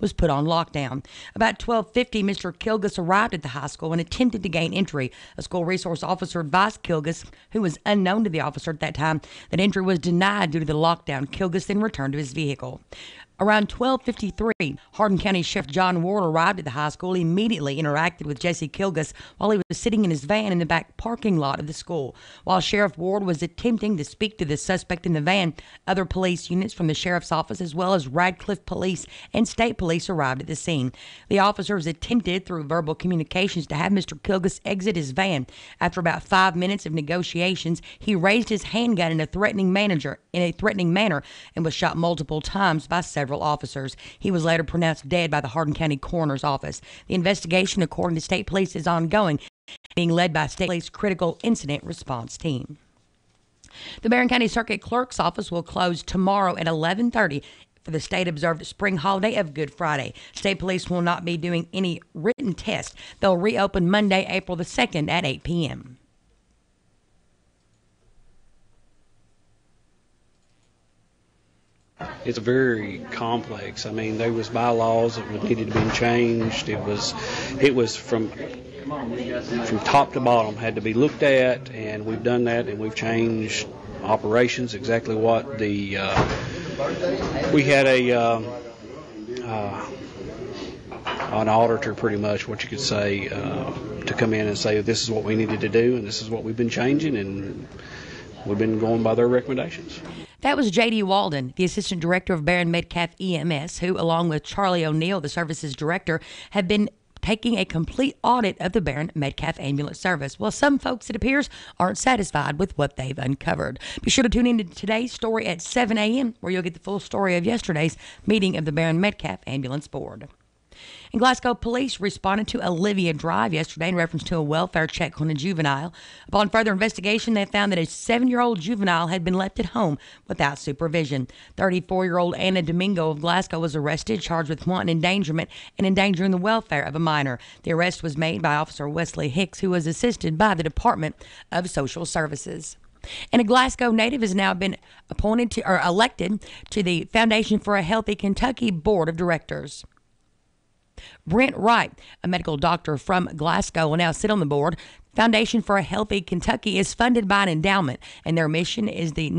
was put on lockdown. About 12:50, Mr. Kilgus arrived at the high school and attempted to gain entry. A school resource officer advised Kilgus, who was unknown to the officer at that time, that entry was denied due to the lockdown. Kilgus then returned to his vehicle. Around 12:53, Hardin County Sheriff John Ward arrived at the high school. He immediately interacted with Jesse Kilgus while he was sitting in his van in the back parking lot of the school. While Sheriff Ward was attempting to speak to the suspect in the van, other police units from the sheriff's office as well as Radcliffe Police and state police arrived at the scene. The officers attempted through verbal communications to have Mr. Kilgus exit his van. After about 5 minutes of negotiations, he raised his handgun in a threatening manner and was shot multiple times by several officers. He was later pronounced dead by the Hardin County Coroner's Office. The investigation, according to state police, is ongoing, being led by state police critical incident response team. The Barron County Circuit Clerk's Office will close tomorrow at 11:30 for the state-observed spring holiday of Good Friday. State police will not be doing any written tests. They'll reopen Monday, April the 2nd at 8 p.m. It's very complex. I mean, there was bylaws that needed to be changed. It was from top to bottom had to be looked at, and we've done that, and we've changed operations. Exactly what we had an auditor, pretty much what you could say, to come in and say this is what we needed to do, and this is what we've been changing, and we've been going by their recommendations. That was J.D. Walden, the Assistant Director of Barron Metcalf EMS, who, along with Charlie O'Neill, the Services Director, have been taking a complete audit of the Barron Metcalf Ambulance Service. Well, some folks, it appears, aren't satisfied with what they've uncovered. Be sure to tune in to today's story at 7 a.m., where you'll get the full story of yesterday's meeting of the Barron Metcalf Ambulance Board. And Glasgow police responded to Olivia Drive yesterday in reference to a welfare check on a juvenile. Upon further investigation, they found that a 7-year-old juvenile had been left at home without supervision. 34-year-old Anna Domingo of Glasgow was arrested, charged with wanton endangerment and endangering the welfare of a minor. The arrest was made by Officer Wesley Hicks, who was assisted by the Department of Social Services. And a Glasgow native has now been elected to the Foundation for a Healthy Kentucky Board of Directors. Brent Wright, a medical doctor from Glasgow, will now sit on the board. Foundation for a Healthy Kentucky is funded by an endowment, and their mission is Their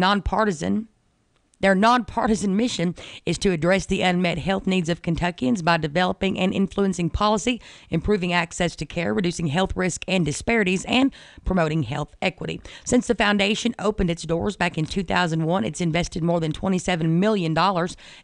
nonpartisan mission is to address the unmet health needs of Kentuckians by developing and influencing policy, improving access to care, reducing health risk and disparities, and promoting health equity. Since the foundation opened its doors back in 2001, it's invested more than $27 million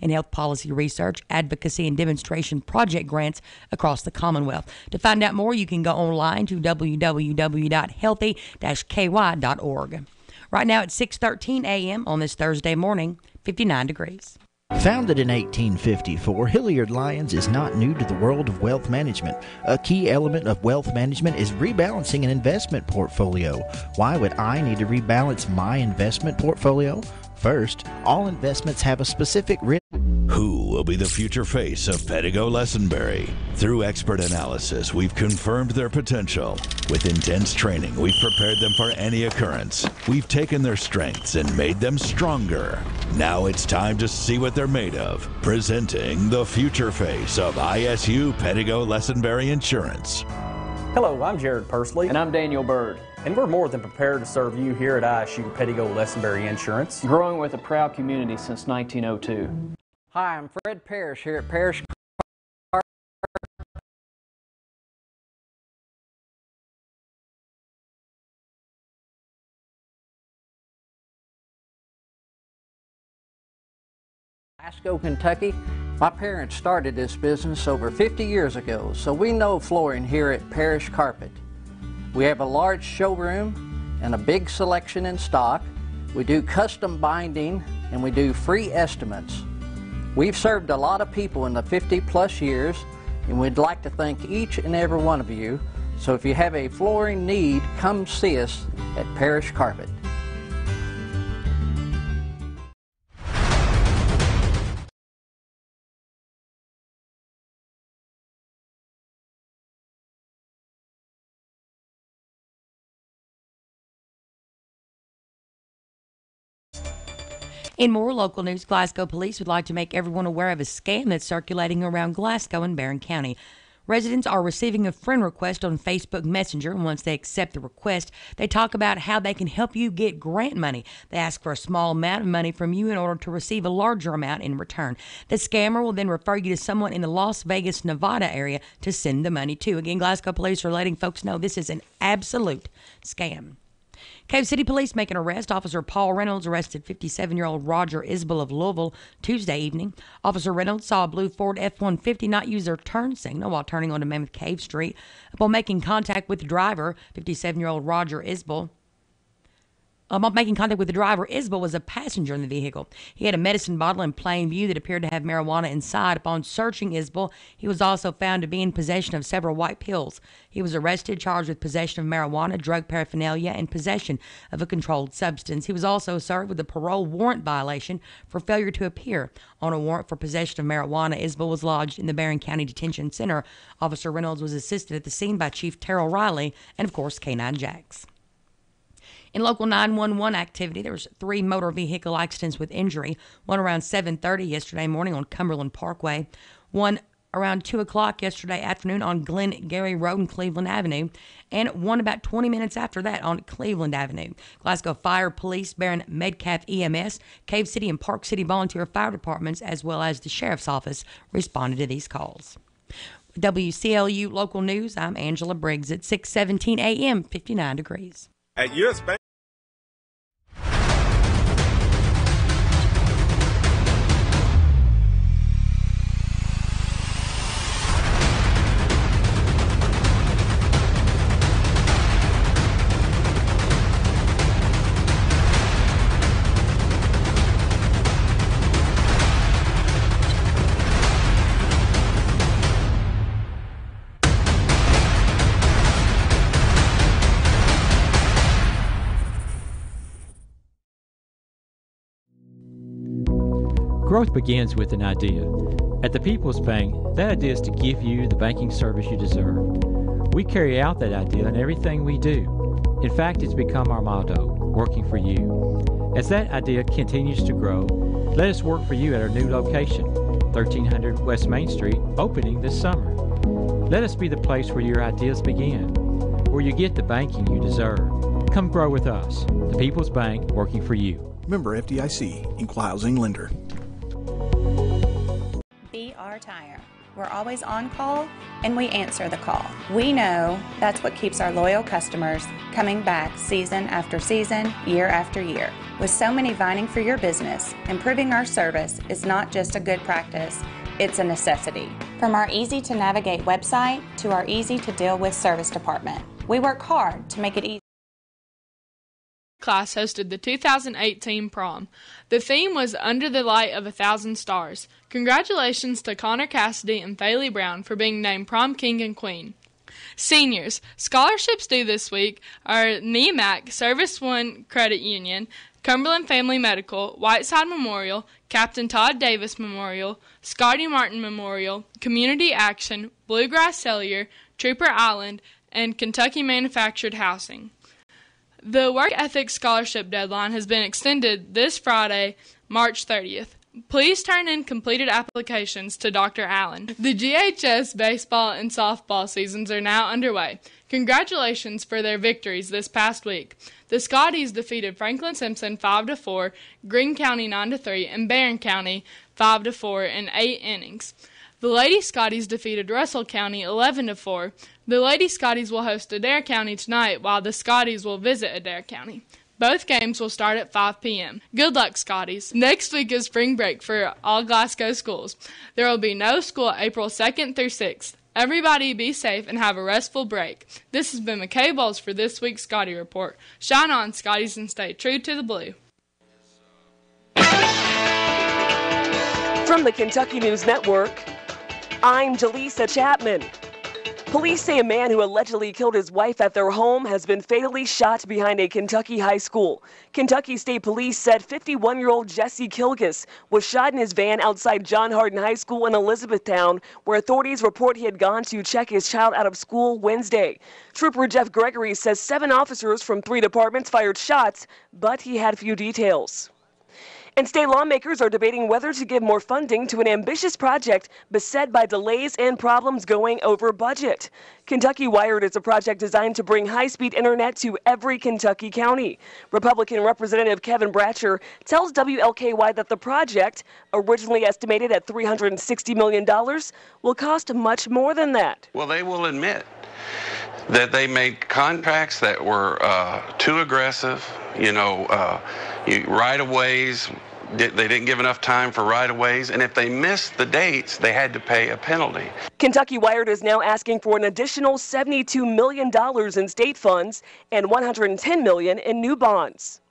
in health policy research, advocacy, and demonstration project grants across the Commonwealth. To find out more, you can go online to www.healthy-ky.org. Right now it's 6:13 a.m. on this Thursday morning, 59 degrees. Founded in 1854, Hilliard Lyons is not new to the world of wealth management. A key element of wealth management is rebalancing an investment portfolio. Why would I need to rebalance my investment portfolio? First, all investments have a specific risk. Who will be the future face of Pettigo Lessenberry? Through expert analysis, we've confirmed their potential. With intense training, we've prepared them for any occurrence. We've taken their strengths and made them stronger. Now it's time to see what they're made of. Presenting the future face of ISU Pettigo Lessenberry Insurance. Hello, I'm Jared Pursley. And I'm Daniel Bird. And we're more than prepared to serve you here at ISU Pettigo Lessenberry Insurance. Growing with a proud community since 1902. Hi, I'm Fred Parrish here at Parrish Carpet. Glasgow, Kentucky. My parents started this business over 50 years ago, so we know flooring here at Parrish Carpet. We have a large showroom and a big selection in stock. We do custom binding and we do free estimates. We've served a lot of people in the 50-plus years, and we'd like to thank each and every one of you. So if you have a flooring need, come see us at Parrish Carpet. In more local news, Glasgow police would like to make everyone aware of a scam that's circulating around Glasgow and Barron County. Residents are receiving a friend request on Facebook Messenger, and once they accept the request, they talk about how they can help you get grant money. They ask for a small amount of money from you in order to receive a larger amount in return. The scammer will then refer you to someone in the Las Vegas, Nevada area to send the money to. Again, Glasgow police are letting folks know this is an absolute scam. Cave City Police make an arrest. Officer Paul Reynolds arrested 57-year-old Roger Isbell of Louisville Tuesday evening. Officer Reynolds saw a blue Ford F-150 not use their turn signal while turning onto Mammoth Cave Street. Upon making contact with the driver, 57-year-old Roger Isbell, Isbell was a passenger in the vehicle. He had a medicine bottle in plain view that appeared to have marijuana inside. Upon searching Isbell, he was also found to be in possession of several white pills. He was arrested, charged with possession of marijuana, drug paraphernalia, and possession of a controlled substance. He was also served with a parole warrant violation for failure to appear. On a warrant for possession of marijuana, Isbell was lodged in the Barron County Detention Center. Officer Reynolds was assisted at the scene by Chief Terrell Riley and, of course, K-9 Jacks. In local 911 activity, there was 3 motor vehicle accidents with injury, one around 7:30 yesterday morning on Cumberland Parkway, one around 2 o'clock yesterday afternoon on Glen Gary Road and Cleveland Avenue, and one about 20 minutes after that on Cleveland Avenue. Glasgow Fire, Police, Barron Metcalf EMS, Cave City and Park City Volunteer Fire Departments, as well as the Sheriff's Office responded to these calls. WCLU Local News, I'm Angela Briggs at 6:17 a.m., 59 degrees. At U.S. Bank. Growth begins with an idea. At the People's Bank, that idea is to give you the banking service you deserve. We carry out that idea in everything we do. In fact, it's become our motto, working for you. As that idea continues to grow, let us work for you at our new location, 1300 West Main Street, opening this summer. Let us be the place where your ideas begin, where you get the banking you deserve. Come grow with us. The People's Bank, working for you. Member FDIC, Equal Housing Lender. BR Tire. We're always on call and we answer the call. We know that's what keeps our loyal customers coming back season after season, year after year. With so many vying for your business, improving our service is not just a good practice, it's a necessity. From our easy to navigate website to our easy to deal with service department, we work hard to make it easy. Class hosted the 2018 prom. The theme was Under the Light of 1,000 Stars. Congratulations to Connor Cassidy and Thalie Brown for being named prom king and queen. Seniors, scholarships due this week are Mack, Service One Credit Union, Cumberland Family Medical, Whiteside Memorial, Captain Todd Davis Memorial, Scotty Martin Memorial, Community Action, Bluegrass Cellular, Trooper Island, and Kentucky Manufactured Housing. The Work Ethics Scholarship deadline has been extended this Friday, March 30th. Please turn in completed applications to Dr. Allen. The GHS baseball and softball seasons are now underway. Congratulations for their victories this past week. The Scotties defeated Franklin Simpson 5-4, Greene County 9-3, and Barron County 5-4 in 8 innings. The Lady Scotties defeated Russell County 11-4. The Lady Scotties will host Adair County tonight, while the Scotties will visit Adair County. Both games will start at 5 p.m. Good luck, Scotties. Next week is spring break for all Glasgow schools. There will be no school April 2nd through 6th. Everybody be safe and have a restful break. This has been McKay Bowles for this week's Scotty Report. Shine on, Scotties, and stay true to the blue. From the Kentucky News Network, I'm Jaleesa Chapman. Police say a man who allegedly killed his wife at their home has been fatally shot behind a Kentucky high school. Kentucky State Police said 51-year-old Jesse Kilgus was shot in his van outside John Hardin High School in Elizabethtown, where authorities report he had gone to check his child out of school Wednesday. Trooper Jeff Gregory says 7 officers from 3 departments fired shots, but he had few details. And state lawmakers are debating whether to give more funding to an ambitious project beset by delays and problems going over budget. Kentucky Wired is a project designed to bring high-speed internet to every Kentucky county. Republican Representative Kevin Bratcher tells WLKY that the project, originally estimated at $360 million, will cost much more than that. Well, they will admit that they made contracts that were too aggressive, right-of-ways. They didn't give enough time for right-of-ways, and if they missed the dates, they had to pay a penalty. Kentucky Wired is now asking for an additional $72 million in state funds and $110 million in new bonds.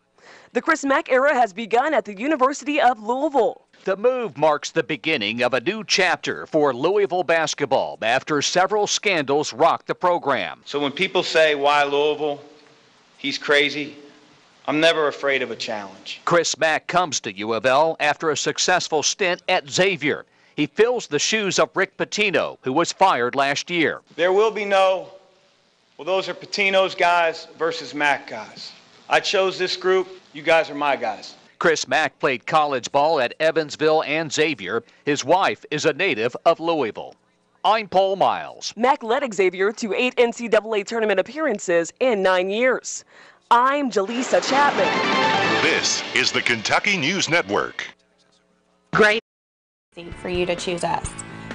The Chris Mack era has begun at the University of Louisville. The move marks the beginning of a new chapter for Louisville basketball after several scandals rocked the program. So when people say, why Louisville? He's crazy. I'm never afraid of a challenge. Chris Mack comes to U of L after a successful stint at Xavier. He fills the shoes of Rick Pitino, who was fired last year. There will be those are Pitino's guys versus Mack guys. I chose this group. You guys are my guys. Chris Mack played college ball at Evansville and Xavier. His wife is a native of Louisville. I'm Paul Miles. Mack led Xavier to 8 NCAA tournament appearances in 9 years. I'm Jaleesa Chapman. This is the Kentucky News Network. Great for you to choose us.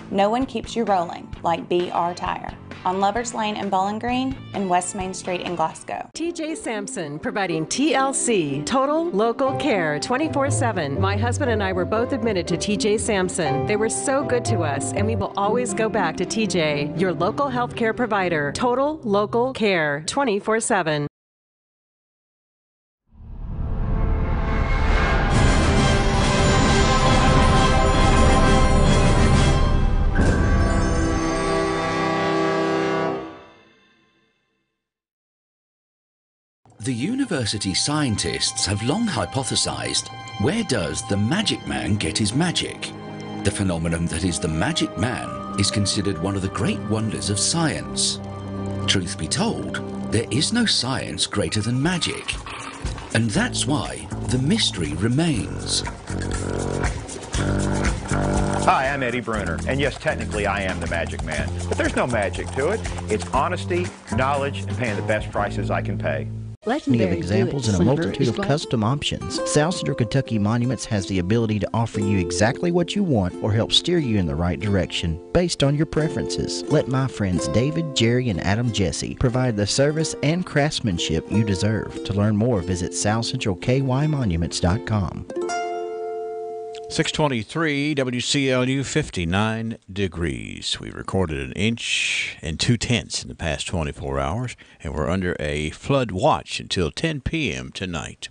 No one keeps you rolling like BR Tire on Lovers Lane in Bowling Green and West Main Street in Glasgow. TJ Sampson, providing TLC, Total Local Care, 24/7. My husband and I were both admitted to TJ Sampson. They were so good to us, and we will always go back to TJ, your local health care provider. Total Local Care, 24/7. The university scientists have long hypothesized, where does the magic man get his magic? The phenomenon that is the magic man is considered one of the great wonders of science. Truth be told, there is no science greater than magic. And that's why the mystery remains. Hi, I'm Eddie Bruner, and yes, technically I am the magic man, but there's no magic to it. It's honesty, knowledge, and paying the best prices I can pay. Plenty of examples and a multitude of custom options. South Central Kentucky Monuments has the ability to offer you exactly what you want or help steer you in the right direction based on your preferences. Let my friends David, Jerry, and Adam Jesse provide the service and craftsmanship you deserve. To learn more, visit southcentralkymonuments.com. 623 WCLU, 59 degrees. We recorded 1 inch and 2/10 in the past 24 hours, and we're under a flood watch until 10 p.m. tonight.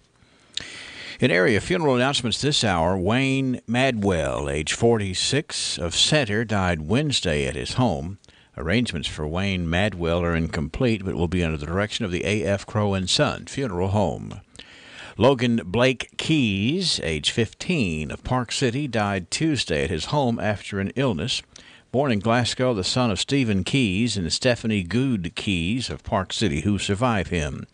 In area funeral announcements this hour, Wayne Madwell, age 46, of Center, died Wednesday at his home. Arrangements for Wayne Madwell are incomplete, but will be under the direction of the A.F. Crow & Son Funeral Home. Logan Blake Keys, age 15, of Park City, died Tuesday at his home after an illness. Born in Glasgow, the son of Stephen Keys and Stephanie Good Keys of Park City, who survive him.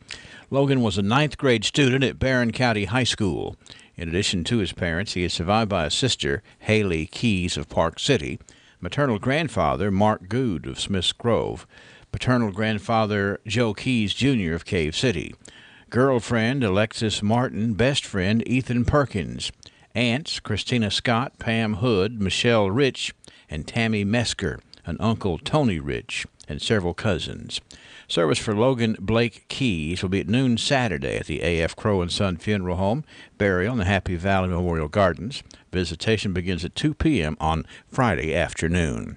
Logan was a 9th grade student at Barron County High School. In addition to his parents, he is survived by a sister, Haley Keys of Park City, maternal grandfather, Mark Good of Smiths Grove, paternal grandfather, Joe Keys Jr. of Cave City, girlfriend, Alexis Martin, best friend, Ethan Perkins, aunts, Christina Scott, Pam Hood, Michelle Rich, and Tammy Mesker, and uncle, Tony Rich, and several cousins. Service for Logan Blake Keys will be at noon Saturday at the A.F. Crow & Son Funeral Home, burial in the Happy Valley Memorial Gardens. Visitation begins at 2 p.m. on Friday afternoon.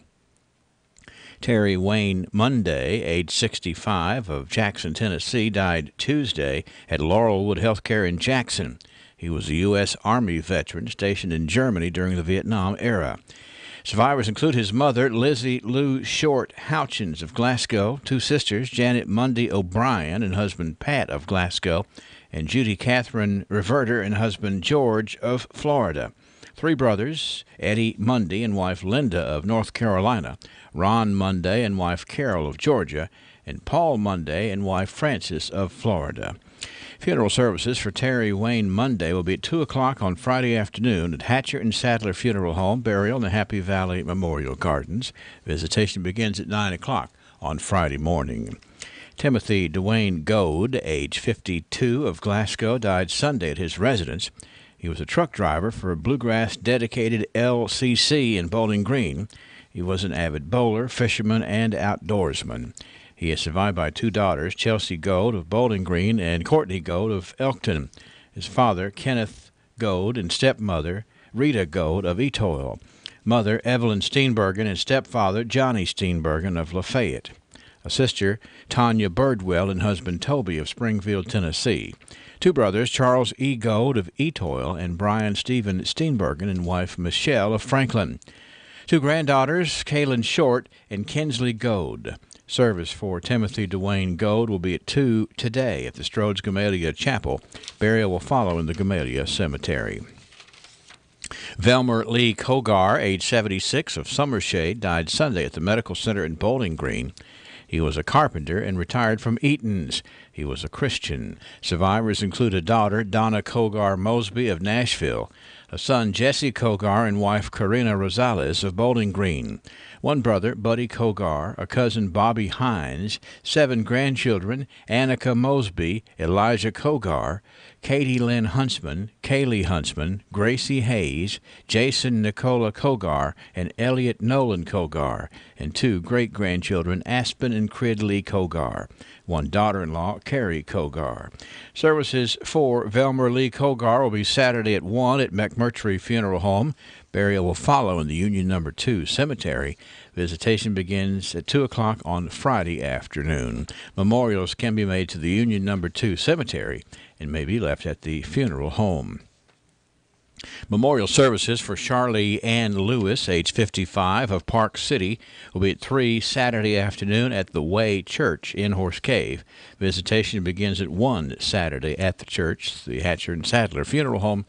Terry Wayne Monday, age 65, of Jackson, Tennessee, died Tuesday at Laurelwood Healthcare in Jackson. He was a U.S. Army veteran stationed in Germany during the Vietnam era. Survivors include his mother, Lizzie Lou Short Houchins of Glasgow, 2 sisters, Janet Mundy O'Brien and husband Pat of Glasgow, and Judy Catherine Reverter and husband George of Florida. 3 brothers, Eddie Mundy and wife Linda of North Carolina, Ron Munday and wife Carol of Georgia, and Paul Munday and wife Frances of Florida. Funeral services for Terry Wayne Monday will be at 2 o'clock on Friday afternoon at Hatcher and Sadler Funeral Home, Burial in the Happy Valley Memorial Gardens. Visitation begins at 9 o'clock on Friday morning. Timothy Dwayne Goad, age 52, of Glasgow, died Sunday at his residence. He was a truck driver for a Bluegrass-dedicated LCC in Bowling Green. He was an avid bowler, fisherman, and outdoorsman. He is survived by 2 daughters, Chelsea Goad of Bowling Green and Courtney Goad of Elkton. His father, Kenneth Goad, and stepmother, Rita Goad of Etoile. Mother, Evelyn Steenbergen, and stepfather, Johnny Steenbergen of Lafayette. A sister, Tanya Birdwell, and husband Toby of Springfield, Tennessee. 2 brothers, Charles E. Goad of Etoile and Brian Stephen Steenbergen, and wife Michelle of Franklin. 2 granddaughters, Kaylin Short and Kinsley Goad. Service for Timothy Dwayne Goad will be at 2 today at the Strodes Gamaliel Chapel. Burial will follow in the Gamaliel Cemetery. Velmer Lee Kogar, age 76, of Summershade, died Sunday at the Medical Center in Bowling Green. He was a carpenter and retired from Eaton's. He was a Christian. Survivors include a daughter, Donna Kogar Mosby of Nashville, a son, Jesse Kogar, and wife, Karina Rosales of Bowling Green. 1 brother, Buddy Kogar, a cousin, Bobby Hines, 7 grandchildren, Annika Mosby, Elijah Kogar, Katie Lynn Huntsman, Kaylee Huntsman, Gracie Hayes, Jason Nicola Kogar, and Elliot Nolan Kogar, and 2 great-grandchildren, Aspen and Crid Lee Kogar. 1 daughter-in-law, Carrie Kogar. Services for Velmer Lee Kogar will be Saturday at 1 at McMurtry Funeral Home. Burial will follow in the Union No. 2 Cemetery. Visitation begins at 2 o'clock on Friday afternoon. Memorials can be made to the Union No. 2 Cemetery and may be left at the funeral home. Memorial services for Charlie Ann Lewis, age 55, of Park City, will be at 3 Saturday afternoon at the Way Church in Horse Cave. Visitation begins at 1 Saturday at the church. The Hatcher and Sadler Funeral Home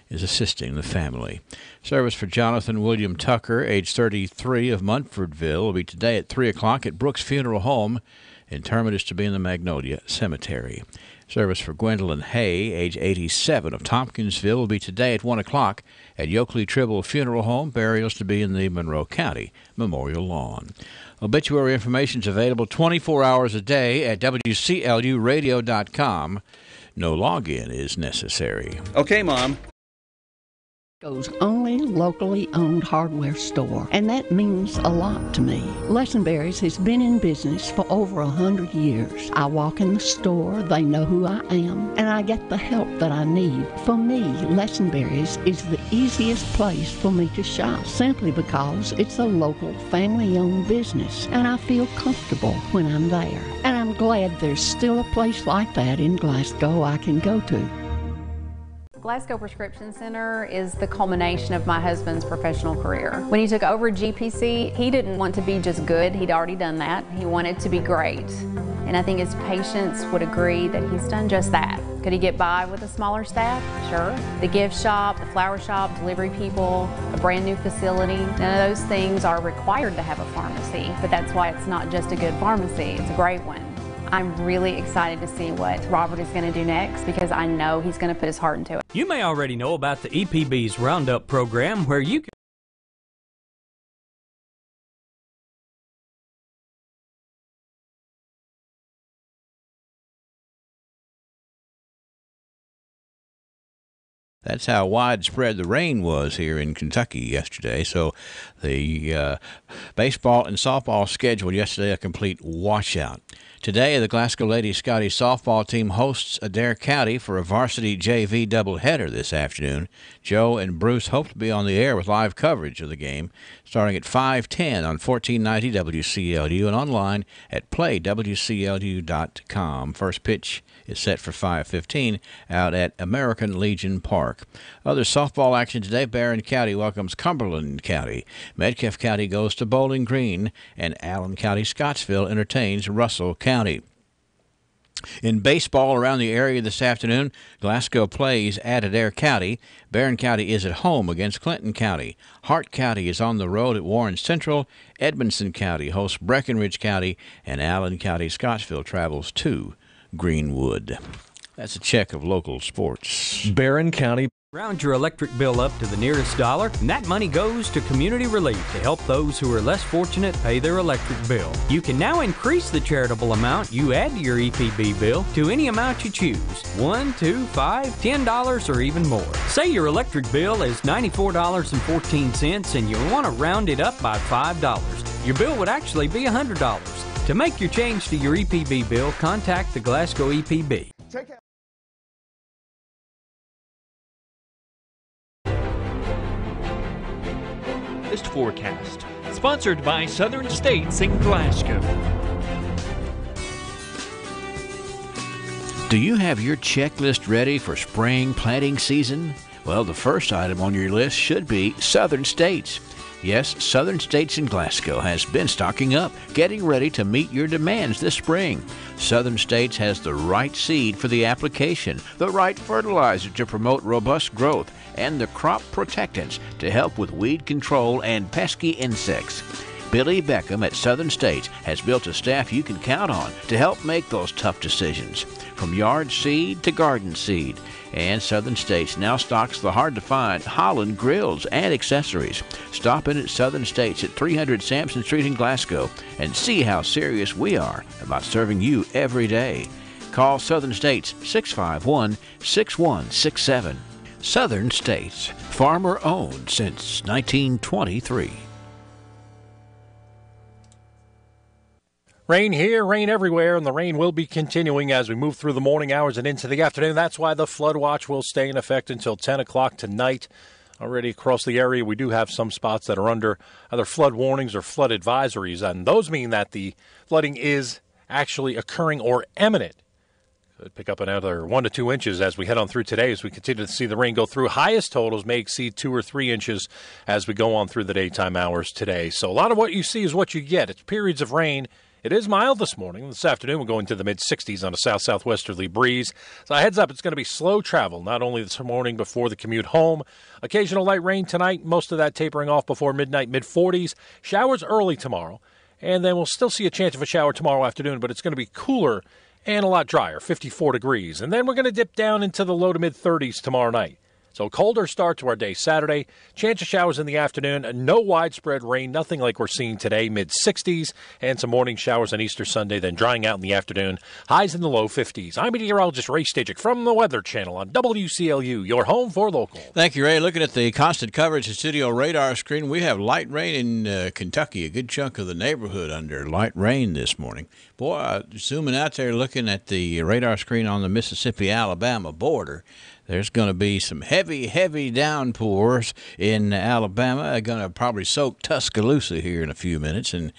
is assisting the family. Service for Jonathan William Tucker, age 33, of Munfordville, will be today at 3 o'clock at Brooks Funeral Home. Interment is to be in the Magnolia Cemetery. Service for Gwendolyn Hay, age 87, of Tompkinsville, will be today at 1 o'clock at Yoakley Tribble Funeral Home. Burials to be in the Monroe County Memorial Lawn. Obituary information is available 24 hours a day at WCLUradio.com. No login is necessary. Okay, Mom. Only locally owned hardware store, and that means a lot to me. Lesenberry's has been in business for over 100 years. I walk in the store, they know who I am, and I get the help that I need. For me, Lesenberry's is the easiest place for me to shop, simply because it's a local family-owned business, and I feel comfortable when I'm there. And I'm glad there's still a place like that in Glasgow I can go to. Glasgow Prescription Center is the culmination of my husband's professional career. When he took over GPC, he didn't want to be just good. He'd already done that. He wanted to be great. And I think his patients would agree that he's done just that. Could he get by with a smaller staff? Sure. The gift shop, the flower shop, delivery people, a brand new facility, none of those things are required to have a pharmacy, but that's why it's not just a good pharmacy, it's a great one. I'm really excited to see what Robert is going to do next because I know he's going to put his heart into it. You may already know about the EPB's Roundup program where you can That's how widespread the rain was here in Kentucky yesterday. So the baseball and softball schedule yesterday, a complete washout. Today, the Glasgow Lady Scotties softball team hosts Adair County for a varsity JV doubleheader this afternoon. Joe and Bruce hope to be on the air with live coverage of the game starting at 5:10 on 1490 WCLU and online at playwclu.com. First pitch is set for 5:15 out at American Legion Park. Other softball action today, Barron County welcomes Cumberland County. Metcalfe County goes to Bowling Green, and Allen County Scottsville entertains Russell County. In baseball around the area this afternoon, Glasgow plays at Adair County. Barron County is at home against Clinton County. Hart County is on the road at Warren Central. Edmondson County hosts Breckenridge County, and Allen County Scottsville travels to Greenwood. That's a check of local sports. Barron County. Round your electric bill up to the nearest dollar, and that money goes to community relief to help those who are less fortunate pay their electric bill. You can now increase the charitable amount you add to your EPB bill to any amount you choose. $1, $2, $5, $10, or even more. Say your electric bill is $94.14 and you want to round it up by $5. Your bill would actually be $100. To make your change to your EPB bill, contact the Glasgow EPB. Forecast, sponsored by Southern States in Glasgow. Do you have your checklist ready for spring planting season? Well, the first item on your list should be Southern States. Yes, Southern States in Glasgow has been stocking up, getting ready to meet your demands this spring. Southern States has the right seed for the application, the right fertilizer to promote robust growth, and the crop protectants to help with weed control and pesky insects. Billy Beckham at Southern States has built a staff you can count on to help make those tough decisions, from yard seed to garden seed. And Southern States now stocks the hard-to-find Holland grills and accessories. Stop in at Southern States at 300 Sampson Street in Glasgow and see how serious we are about serving you every day. Call Southern States 651-6167. Southern States, farmer-owned since 1923. Rain here, rain everywhere, and the rain will be continuing as we move through the morning hours and into the afternoon. That's why the flood watch will stay in effect until 10 o'clock tonight. Already across the area, we do have some spots that are under either flood warnings or flood advisories, and those mean that the flooding is actually occurring or imminent. Could pick up another 1 to 2 inches as we head on through today as we continue to see the rain go through. Highest totals may exceed 2 or 3 inches as we go on through the daytime hours today. So a lot of what you see is what you get. It's periods of rain. It is mild this morning. This afternoon, we're going to the mid-60s on a south-southwesterly breeze. So heads up, it's going to be slow travel, not only this morning before the commute home. Occasional light rain tonight, most of that tapering off before midnight, mid-40s. Showers early tomorrow. And then we'll still see a chance of a shower tomorrow afternoon, but it's going to be cooler and a lot drier, 54 degrees. And then we're going to dip down into the low to mid-30s tomorrow night. So colder start to our day Saturday. Chance of showers in the afternoon. No widespread rain, nothing like we're seeing today. Mid-60s and some morning showers on Easter Sunday, then drying out in the afternoon. Highs in the low 50s. I'm meteorologist Ray Stajic from the Weather Channel on WCLU, your home for local. Thank you, Ray. Looking at the constant coverage and studio radar screen, we have light rain in Kentucky. A good chunk of the neighborhood under light rain this morning. Boy, zooming out there looking at the radar screen on the Mississippi-Alabama border, there's going to be some heavy downpours in Alabama. Going to probably soak Tuscaloosa here in a few minutes, and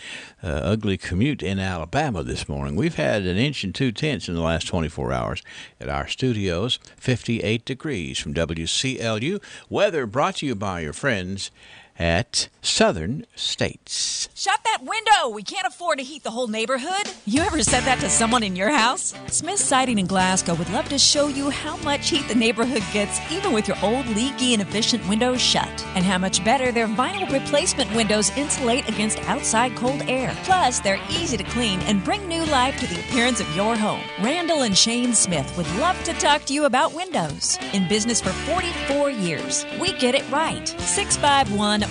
ugly commute in Alabama this morning. We've had 1 2/10 inches in the last 24 hours at our studios. 58 degrees from WCLU. Weather brought to you by your friends at Southern States. Shut that window! We can't afford to heat the whole neighborhood. You ever said that to someone in your house? Smith Siding in Glasgow would love to show you how much heat the neighborhood gets even with your old leaky, inefficient windows shut. And how much better their vinyl replacement windows insulate against outside cold air. Plus, they're easy to clean and bring new life to the appearance of your home. Randall and Shane Smith would love to talk to you about windows. In business for 44 years, we get it right. 651-1009.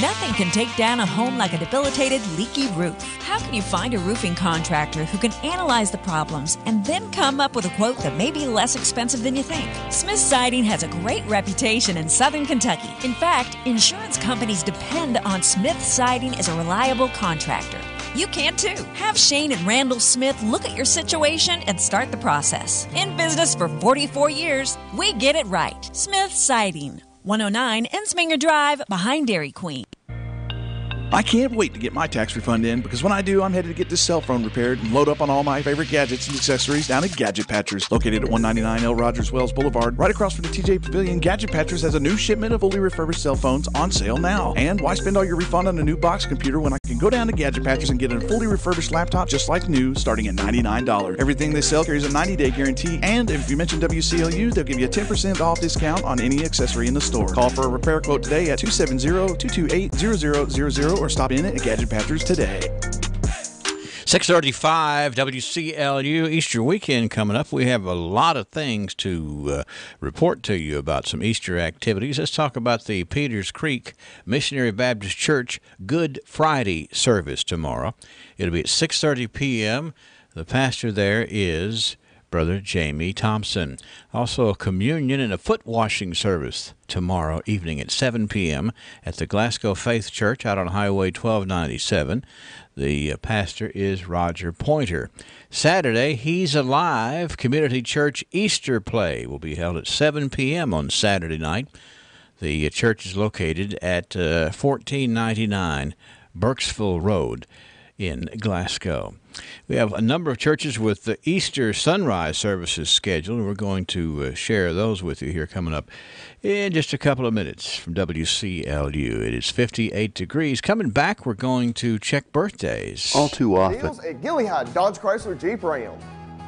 Nothing can take down a home like a debilitated, leaky roof. How can you find a roofing contractor who can analyze the problems and then come up with a quote that may be less expensive than you think? Smith Siding has a great reputation in Southern Kentucky. In fact, insurance companies depend on Smith Siding as a reliable contractor. You can too. Have Shane and Randall Smith look at your situation and start the process. In business for 44 years, we get it right. Smith Siding, 109 Ensminger Drive, behind Dairy Queen. I can't wait to get my tax refund in, because when I do, I'm headed to get this cell phone repaired and load up on all my favorite gadgets and accessories down at Gadget Patchers. Located at 199 L. Rogers Wells Boulevard, right across from the TJ Pavilion, Gadget Patchers has a new shipment of fully refurbished cell phones on sale now. And why spend all your refund on a new box computer when I can go down to Gadget Patchers and get a fully refurbished laptop just like new, starting at $99. Everything they sell carries a 90-day guarantee, and if you mention WCLU, they'll give you a 10% off discount on any accessory in the store. Call for a repair quote today at 270-228-0000 or stop in at Gadget Patchers today. 6:35 WCLU, Easter weekend coming up. We have a lot of things to report to you about some Easter activities. Let's talk about the Peters Creek Missionary Baptist Church Good Friday service tomorrow. It'll be at 6:30 p.m. The pastor there is Brother Jamie Thompson. Also a communion and a foot washing service tomorrow evening at 7 p.m. at the Glasgow Faith Church out on Highway 1297. The pastor is Roger Pointer. Saturday, He's Alive Community Church Easter Play will be held at 7 p.m. on Saturday night. The church is located at 1499 Burkesville Road in Glasgow. We have a number of churches with the Easter sunrise services scheduled. We're going to share those with you here coming up in just a couple of minutes from WCLU. It is 58 degrees. Coming back, we're going to check birthdays. All too often. Deals at Gilliard Dodge Chrysler Jeep Ram.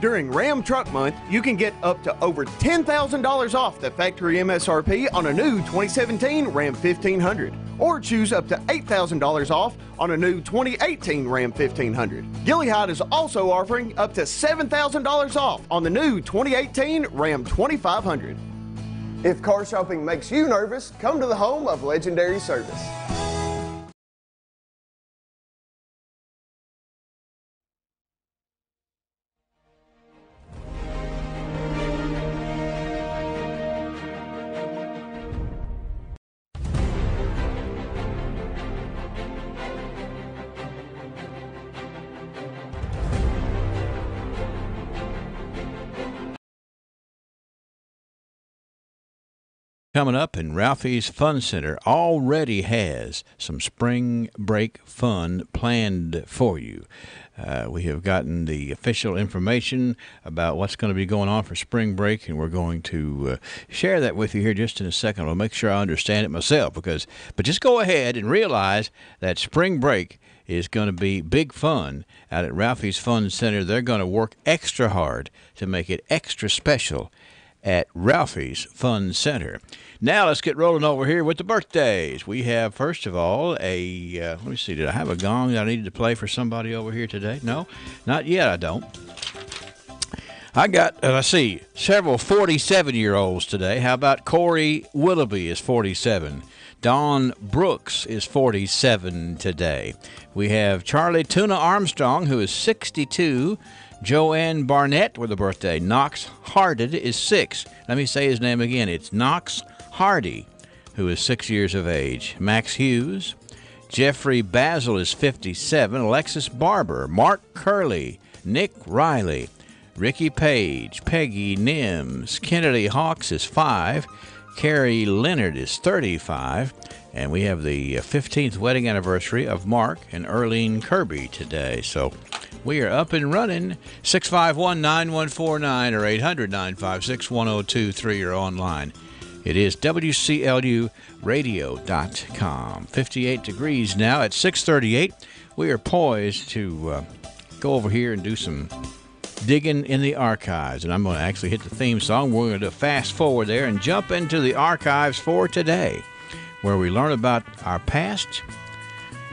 During Ram Truck Month, you can get up to over $10,000 off the factory MSRP on a new 2017 Ram 1500, or choose up to $8,000 off on a new 2018 Ram 1500. Gilliard is also offering up to $7,000 off on the new 2018 Ram 2500. If car shopping makes you nervous, come to the home of legendary service. Coming up, and Ralphie's Fun Center already has some spring break fun planned for you. We have gotten the official information about what's going to be going on for spring break, and we're going to share that with you here just in a second. I'll make sure I understand it myself, but just go ahead and realize that spring break is going to be big fun out at Ralphie's Fun Center. They're going to work extra hard to make it extra special at Ralphie's Fun Center. Now let's get rolling over here with the birthdays. We have, first of all, let me see, did I have a gong that I needed to play for somebody over here today? No, not yet, I don't. I got, let's see, several 47-year-olds today. How about Corey Willoughby is 47. Dawn Brooks is 47 today. We have Charlie Tuna Armstrong, who is 62. Joanne Barnett with a birthday. Knox Harded is 6. Let me say his name again. It's Knox Hardy, who is 6 years of age. Max Hughes. Jeffrey Basil is 57. Alexis Barber. Mark Curley. Nick Riley. Ricky Page. Peggy Nims. Kennedy Hawks is 5. Carrie Leonard is 35. And we have the 15th wedding anniversary of Mark and Earlene Kirby today. So we are up and running. 651-9149 or 800-956-1023 or online. It is WCLUradio.com. 58 degrees now at 6:38. We are poised to go over here and do some digging in the archives. And I'm going to actually hit the theme song. We're going to fast forward there and jump into the archives for today, where we learn about our past,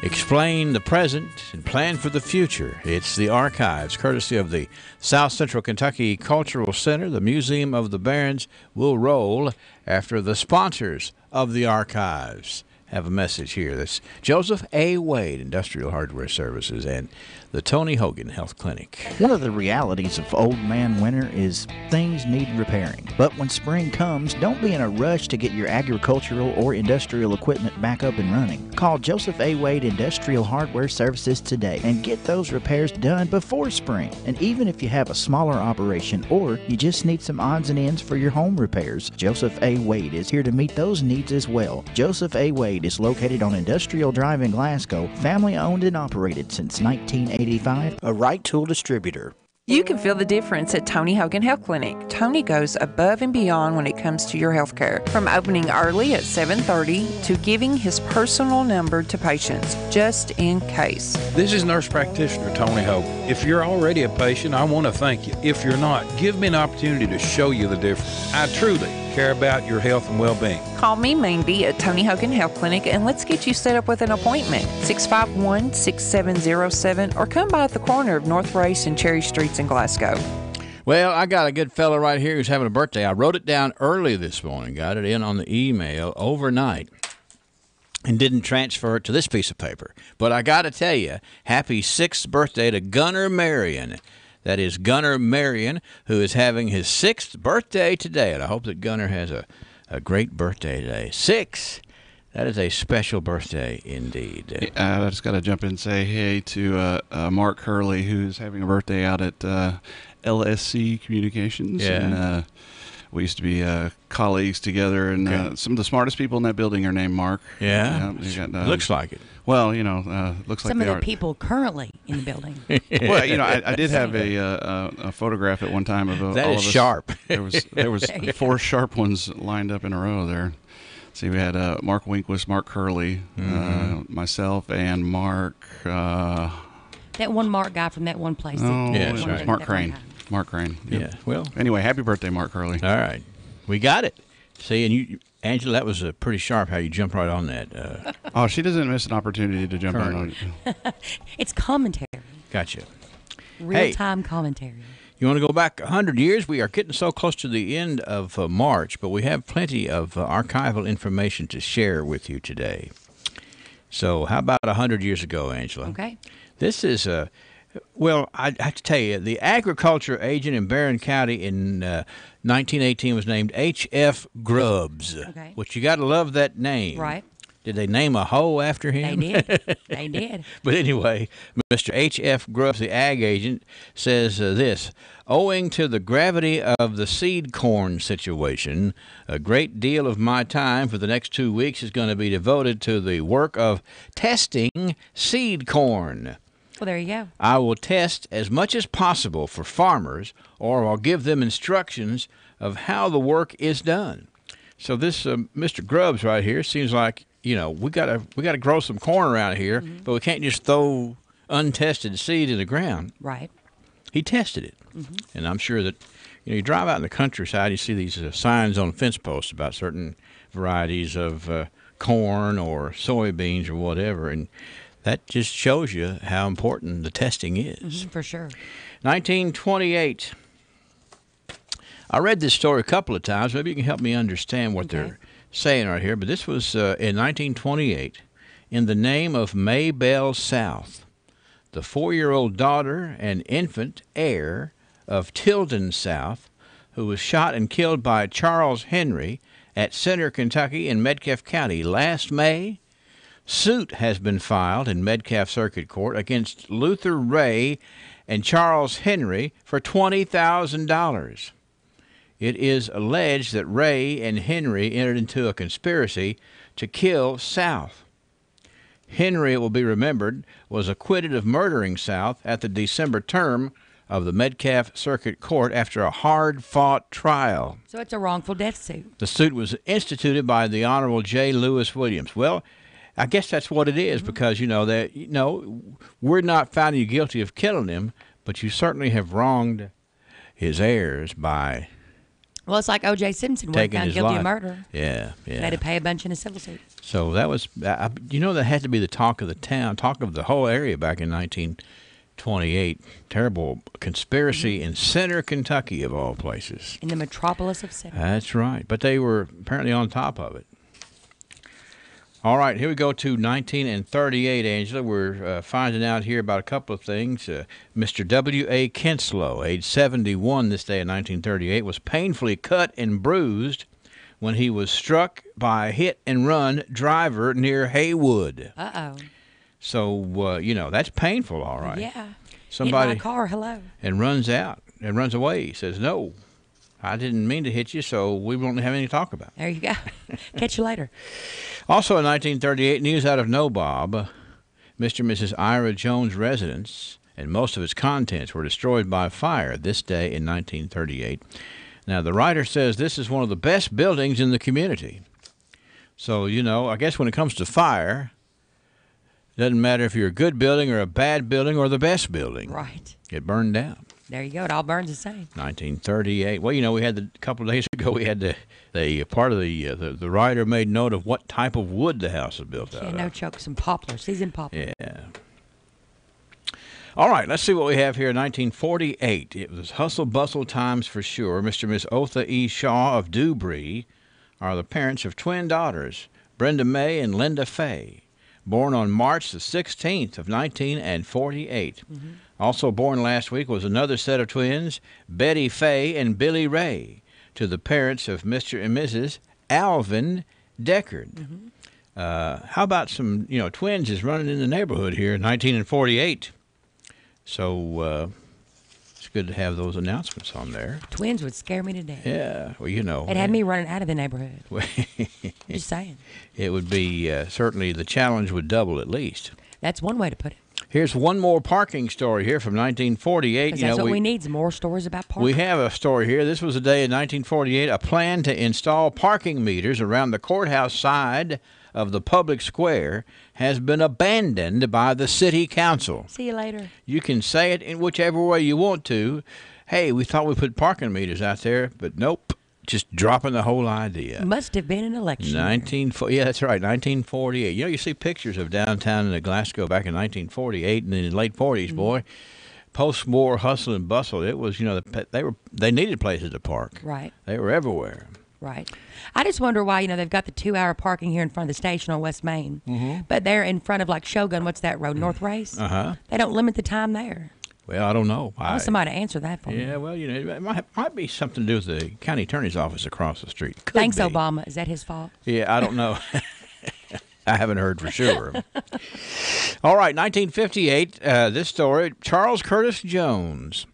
explain the present, and plan for the future. It's the archives, courtesy of the South Central Kentucky Cultural Center. The Museum of the Barons will roll after the sponsors of the archives have a message here. That's Joseph A. Wade Industrial Hardware Services and the Tony Hogan Health Clinic. One of the realities of old man winter is things need repairing. But when spring comes, don't be in a rush to get your agricultural or industrial equipment back up and running. Call Joseph A. Wade Industrial Hardware Services today and get those repairs done before spring. And even if you have a smaller operation or you just need some odds and ends for your home repairs, Joseph A. Wade is here to meet those needs as well. Joseph A. Wade is located on Industrial Drive in Glasgow, family owned and operated since 1985, a Right Tool distributor. You can feel the difference at Tony Hogan Health Clinic. Tony goes above and beyond when it comes to your health care. From opening early at 7:30 to giving his personal number to patients, just in case. This is Nurse Practitioner Tony Hogan. If you're already a patient, I want to thank you. If you're not, give me an opportunity to show you the difference. I truly care about your health and well-being. Call me, Mandy, at Tony Hogan Health Clinic, and let's get you set up with an appointment. 651-6707, or come by at the corner of North Race and Cherry Streets in Glasgow. Well, I got a good fella right here who's having a birthday. I wrote it down early this morning, got it in on the email overnight, and didn't transfer it to this piece of paper. But I got to tell you, happy 6th birthday to Gunnar Marion. That is Gunnar Marion, who is having his 6th birthday today. And I hope that Gunnar has a great birthday today. 6. That is a special birthday indeed. I just got to jump in and say hey to Mark Hurley, who's having a birthday out at LSC Communications. Yeah. And, we used to be colleagues together, and some of the smartest people in that building are named Mark. Yeah, looks like it. Well, looks like some they of the are. people currently in the building. Well, I did have a photograph at one time of that all is of us. Sharp. There was 4 sharp ones lined up in a row there. See, we had Mark Winquist, Mark Hurley, myself, and Mark. That one Mark guy from that one place. Yes, right. Mark Crane. Mark Crane. Yep. Yeah. Well. Anyway, happy birthday, Mark Hurley. All right, we got it. See, and you, Angela, that was pretty sharp how you jumped right on that. She doesn't miss an opportunity to jump in on it. It's commentary. Gotcha. Real-time commentary. You want to go back 100 years? We are getting so close to the end of March, but we have plenty of archival information to share with you today. So how about 100 years ago, Angela? Okay. This is well, I have to tell you, the agriculture agent in Barron County in 1918 was named H.F. Grubbs. Okay. Which you got to love that name. Right. Did they name a hoe after him? They did. They did. But anyway, Mr. H.F. Grubbs, the ag agent, says this: owing to the gravity of the seed corn situation, a great deal of my time for the next 2 weeks is going to be devoted to the work of testing seed corn. Well, there you go. I will test as much as possible for farmers, or I'll give them instructions of how the work is done. So this Mr. Grubbs right here seems like, we gotta grow some corn around here, but we can't just throw untested seed in the ground. Right. He tested it, and I'm sure that you drive out in the countryside, you see these signs on fence posts about certain varieties of corn or soybeans or whatever, and that just shows you how important the testing is. For sure. 1928. I read this story a couple of times. Maybe you can help me understand what they're saying right here. But this was in 1928. In the name of Maybelle South, the 4-year-old daughter and infant heir of Tilden South, who was shot and killed by Charles Henry at Center, Kentucky in Metcalfe County last May. Suit has been filed in Metcalfe Circuit Court against Luther Ray and Charles Henry for $20,000. It is alleged that Ray and Henry entered into a conspiracy to kill South. Henry, it will be remembered, was acquitted of murdering South at the December term of the Metcalfe Circuit Court after a hard-fought trial. So it's a wrongful death suit. The suit was instituted by the Honorable J. Lewis Williams. Well, I guess that's what it is, because, we're not finding you guilty of killing him, but you certainly have wronged his heirs by Well, it's like O.J. Simpson was found guilty of murder. Yeah. They had to pay a bunch in a civil suit. So that was, that had to be the talk of the town, talk of the whole area back in 1928. Terrible conspiracy in Center, Kentucky, of all places. In the metropolis of Center. That's right. But they were apparently on top of it. All right, here we go to 1938, Angela. We're finding out here about a couple of things. Mr. W.A. Kinslow, age 71 this day in 1938, was painfully cut and bruised when he was struck by a hit-and-run driver near Haywood. Uh-oh. So, that's painful, all right. Yeah. Somebody hit my car, hello. And runs out and runs away. He says, no, I didn't mean to hit you, so we won't have anything to talk about. There you go. Catch you later. Also in 1938, news out of Nobob, Mr. and Mrs. Ira Jones' residence and most of its contents were destroyed by fire this day in 1938. Now, the writer says this is one of the best buildings in the community. So, I guess when it comes to fire, it doesn't matter if you're a good building or a bad building or the best building. Right. It burned down. There you go. It all burns the same. 1938. Well, we had a couple of days ago, we had the part of the writer made note of what type of wood the house was built out of. No joke, some poplar, seasoned poplar. Yeah. All right, let's see what we have here. 1948. It was hustle-bustle times for sure. Mr. and Miss Otha E. Shaw of Dewberry are the parents of twin daughters, Brenda May and Linda Fay, born on March the 16th of 1948. Mm-hmm. Also born last week was another set of twins, Betty Fay and Billy Ray, to the parents of Mr. and Mrs. Alvin Deckard. Mm-hmm. How about some, twins is running in the neighborhood here, 1948. So it's good to have those announcements on there. Twins would scare me to death. Yeah, well, It had me running out of the neighborhood. Just saying. It would be, certainly the challenge would double at least. That's one way to put it. Here's one more parking story here from 1948. That's what we need, some more stories about parking. We have a story here. This was a day in 1948, a plan to install parking meters around the courthouse side of the public square has been abandoned by the city council. See you later. You can say it in whichever way you want to. Hey, we thought we put parking meters out there, but nope. Just dropping the whole idea. Must have been an election. Yeah, that's right, 1948. You see pictures of downtown in Glasgow back in 1948 and in the late 40s, boy. Post-war hustle and bustle. It was, they needed places to park. Right. They were everywhere. Right. I just wonder why, they've got the 2-hour parking here in front of the station on West Main. Mm-hmm. But they're in front of, Shogun, what's that road, North Race? Uh-huh. They don't limit the time there. Well, I don't know. I want somebody to answer that for me. Yeah, well, it might be something to do with the county attorney's office across the street. Thanks, Obama. Is that his fault? Yeah, I don't know. I haven't heard for sure. All right, 1958, this story, Charles Curtis Jones,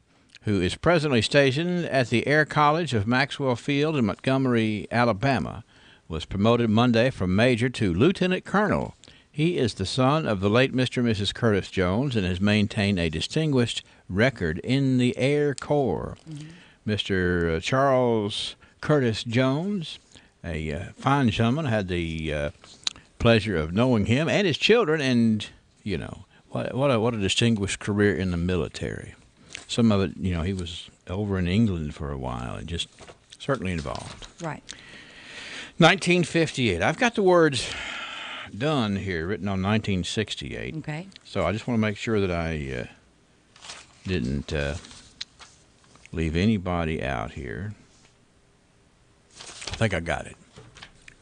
who is presently stationed at the Air College of Maxwell Field in Montgomery, Alabama, was promoted Monday from major to lieutenant colonel. He is the son of the late Mr. and Mrs. Curtis Jones and has maintained a distinguished record in the Air Corps. Mm-hmm. Mr. Charles Curtis Jones, a fine gentleman, had the pleasure of knowing him and his children, and, what a distinguished career in the military. Some of it, he was over in England for a while and just certainly involved. Right. 1958. I've got the words done here, written on 1968. Okay. So I just want to make sure that I didn't leave anybody out here. I think I got it.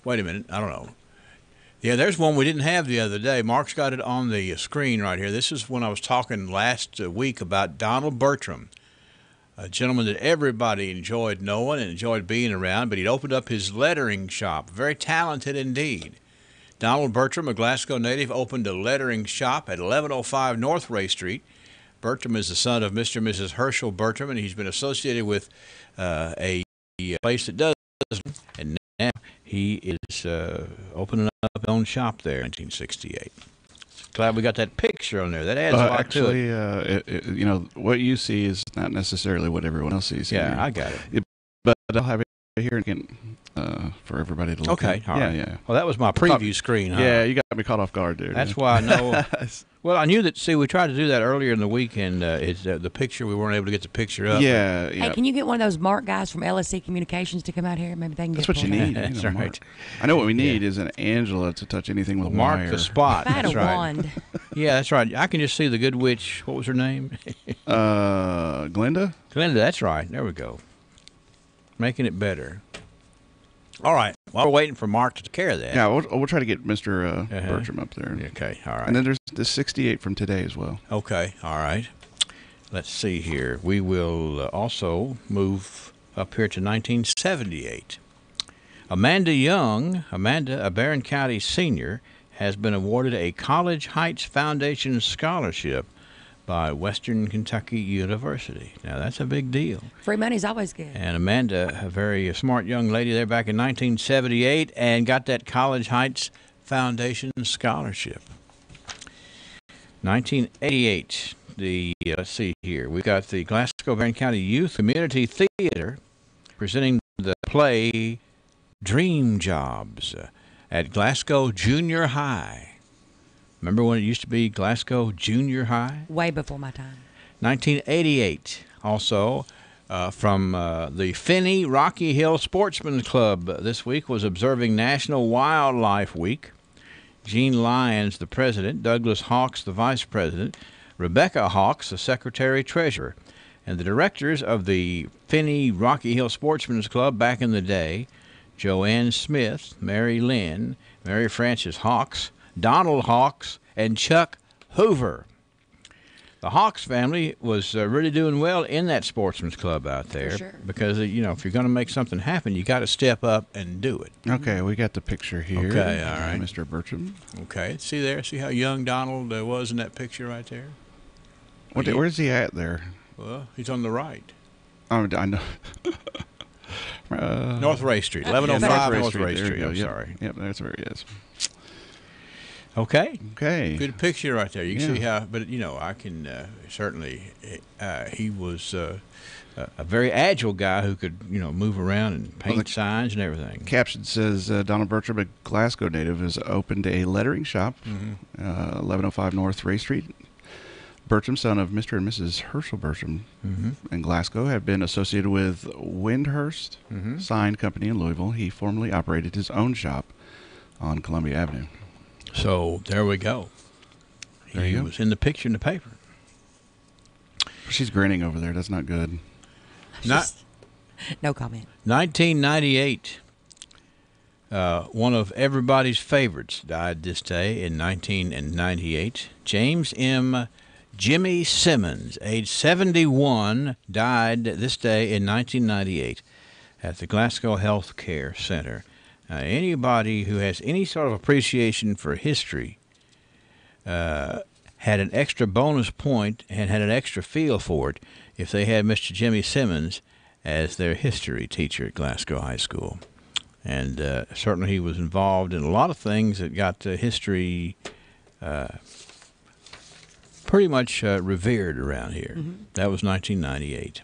Wait a minute. I don't know. Yeah, there's one we didn't have the other day. Mark's got it on the screen right here. This is when I was talking last week about Donald Bertram, a gentleman that everybody enjoyed knowing and enjoyed being around, but he'd opened up his lettering shop. Very talented indeed. Donald Bertram, a Glasgow native, opened a lettering shop at 1105 North Ray Street. Bertram is the son of Mr. and Mrs. Herschel Bertram, and he's been associated with a place that does, and now he is opening up his own shop there in 1968. Glad we got that picture on there. That adds a lot to it. What you see is not necessarily what everyone else sees. Yeah, I got it. But I'll have it here again for everybody to look at. Okay, all right. Yeah. Well, that was my preview screen, huh? Yeah, you got me caught off guard, dude. That's why I know. Well, I knew that. See, we tried to do that earlier in the weekend. It's the picture. We weren't able to get the picture up. Yeah. Hey, can you get one of those Mark guys from LSC Communications to come out here? Maybe they can. That's what you need. That's right. Mark. I know what we need is an Angela to touch anything with Mark wire. the spot. If I had that's a right. wand. Yeah, that's right. I can just see the good witch. What was her name? Glenda. Glenda. That's right. There we go. Making it better. All right. While we're waiting for Mark to take care of that. Yeah, we'll try to get Mr. Bertram up there. Okay, all right. And then there's the 68 from today as well. Okay, all right. Let's see here. We will also move up here to 1978. Amanda Young, a Barron County senior, has been awarded a College Heights Foundation scholarship by Western Kentucky University. Now, that's a big deal. Free money's always good. And Amanda, a very smart young lady there back in 1978, and got that College Heights Foundation scholarship. 1988, let's see here. We got the Glasgow Barron County Youth Community Theater presenting the play Dream Jobs at Glasgow Junior High. Remember when it used to be Glasgow Junior High? Way before my time. 1988, Also, from the Finney Rocky Hill Sportsman's Club this week was observing National Wildlife Week. Gene Lyons, the president, Douglas Hawks, the vice president, Rebecca Hawks, the secretary-treasurer, and the directors of the Finney Rocky Hill Sportsman's Club back in the day, Joanne Smith, Mary Lynn, Mary Frances Hawks, Donald Hawks, and Chuck Hoover. The Hawks family was really doing well in that sportsman's club out there. For sure. Because, you know, if you're going to make something happen, you got to step up and do it. Okay, we got the picture here. Okay, all right. Mr. Bertram. Okay, see there? See how young Donald was in that picture right there? Where's he at there? Well, he's on the right. Oh, I know. North Ray Street, 1105 North Ray Street. I'm Yep. sorry. Yep, that's where he is. Okay. Okay. Good picture right there. You can Yeah. see how, but, you know, I can certainly, he was a very agile guy who could, you know, move around and paint signs and everything. Caption says Donald Bertram, a Glasgow native, has opened a lettering shop, 1105 North Ray Street. Bertram, son of Mr. and Mrs. Herschel Bertram in Glasgow, have been associated with Windhurst Sign Company in Louisville. He formerly operated his own shop on Columbia Avenue. So there we go. There He you go. was in the picture in the paper. She's grinning over there. That's not good. No comment. 1998. One of everybody's favorites died this day in 1998. James M. Jimmy Simmons, age 71, died this day in 1998 at the Glasgow Health Care Center. Anybody who has any sort of appreciation for history had an extra bonus point and had an extra feel for it if they had Mr. Jimmy Simmons as their history teacher at Glasgow High School. And certainly he was involved in a lot of things that got history pretty much revered around here. That was 1998.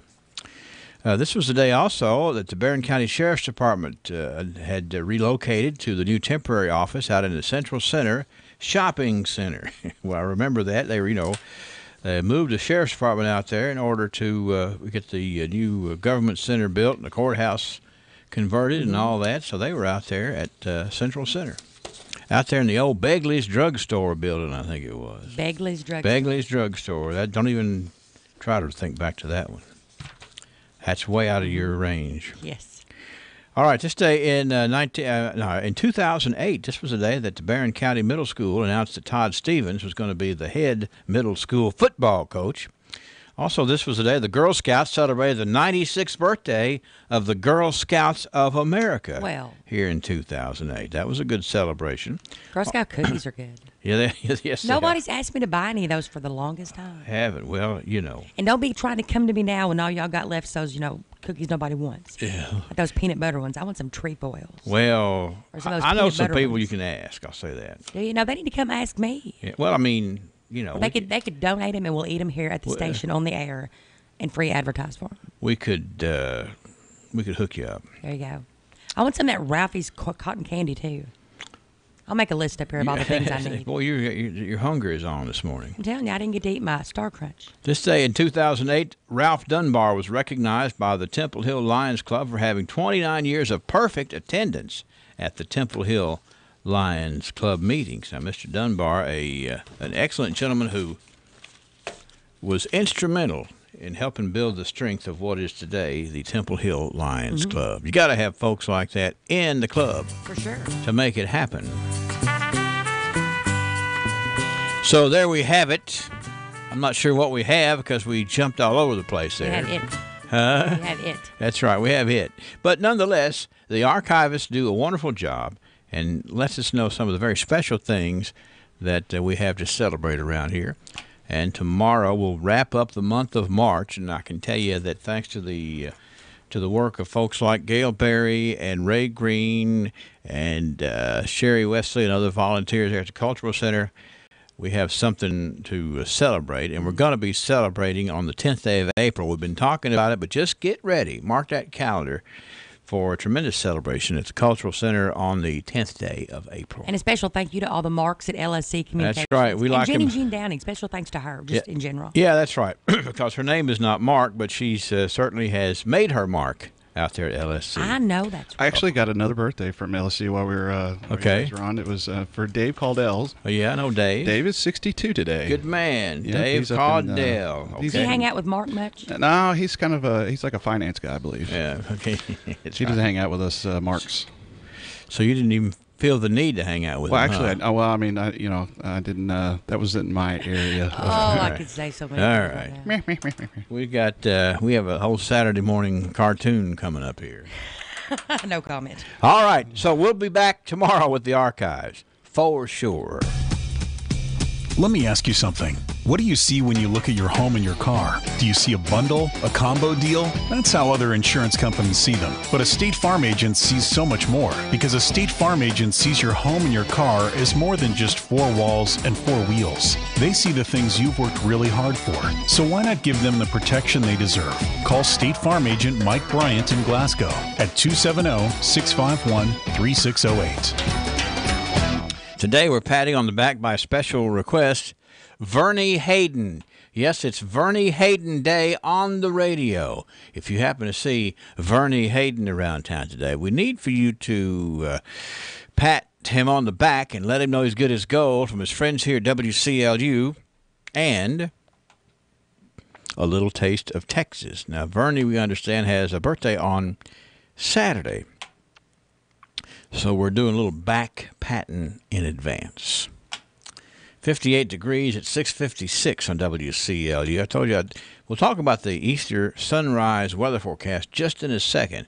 This was the day also that the Barron County Sheriff's Department had relocated to the new temporary office out in the Central Center Shopping Center. Well, I remember that. They were, you know, they moved the Sheriff's Department out there in order to get the new government center built and the courthouse converted and all that. So they were out there at Central Center. Out there in the old Begley's Drugstore building, I think it was. Begley's Drugstore. Begley's Drugstore. Don't even try to think back to that one. That's way out of your range. Yes. All right, this day in 2008, this was the day that the Barron County Middle School announced that Todd Stevens was going to be the head middle school football coach. Also, this was the day the Girl Scouts celebrated the 96th birthday of the Girl Scouts of America. Well. Here in 2008. That was a good celebration. Girl Scout cookies are good. Yeah, yes. Nobody's asked me to buy any of those for the longest time. Haven't. Well, you know. And don't be trying to come to me now when all y'all got left those, you know, cookies nobody wants. Yeah. Like those peanut butter ones. I want some trefoils. Well, Or some of those I know peanut some butter people ones. you can ask. I'll say that. Do you know, they need to come ask me. Yeah, well, I mean, you know. They could donate them and we'll eat them here at the station on the air and free advertise for them. We could hook you up. There you go. I want some of that Ralphie's cotton candy too. I'll make a list up here of all the things I need. Boy, your hunger is on this morning. I'm telling you, I didn't get to eat my Star Crunch. This day in 2008, Ralph Dunbar was recognized by the Temple Hill Lions Club for having 29 years of perfect attendance at the Temple Hill Lions Club meetings. Now, Mr. Dunbar, an excellent gentleman who was instrumental in helping build the strength of what is today the Temple Hill Lions Club. You got to have folks like that in the club for sure to make it happen. So there we have it. I'm not sure what we have because we jumped all over the place there. We have it. Huh? We have it. That's right, we have it. But nonetheless, the archivists do a wonderful job and lets us know some of the very special things that we have to celebrate around here. And tomorrow we'll wrap up the month of March, and I can tell you that thanks to the work of folks like Gail Berry and Ray Green and Sherry Wesley and other volunteers there at the Cultural Center, we have something to celebrate, and we're going to be celebrating on the 10th day of April. We've been talking about it, but just get ready. Mark that calendar. for a tremendous celebration at the Cultural Center on the 10th day of April. And a special thank you to all the Marks at LSC Communications. That's right. We and like Jenny them. Jean Downing. Special thanks to her, just in general. Yeah, that's right. Because her name is not Mark, but she certainly has made her mark out there at LSC. I know that's right. I actually got another birthday from LSC while we were on. It was for Dave Caudel's. Oh, yeah, I know Dave. Dave is 62 today. Good man. Yeah, Dave he's up in, Caudell. Does he hang out with Mark much? No, he's kind of he's like a finance guy, I believe. Yeah, okay. He doesn't hang out with us Marks. So you didn't even feel the need to hang out with him? Actually, I didn't. That wasn't my area. I could say so many things. All right. We have a whole Saturday morning cartoon coming up here. No comment. All right. So we'll be back tomorrow with the archives, for sure. Let me ask you something. What do you see when you look at your home and your car? Do you see a bundle, a combo deal? That's how other insurance companies see them. But a State Farm agent sees so much more, because a State Farm agent sees your home and your car as more than just four walls and four wheels. They see the things you've worked really hard for. So why not give them the protection they deserve? Call State Farm agent Mike Bryant in Glasgow at 270-651-3608. Today we're patting on the back by special request, Vernie Hayden. Yes, it's Vernie Hayden Day on the radio. If you happen to see Vernie Hayden around town today, we need for you to pat him on the back and let him know he's good as gold from his friends here at WCLU and a little taste of Texas. Now, Vernie, we understand, has a birthday on Saturday. So we're doing a little back patting in advance. 58 degrees at 6:56 on WCLU. I told you we'll talk about the Easter sunrise weather forecast just in a second.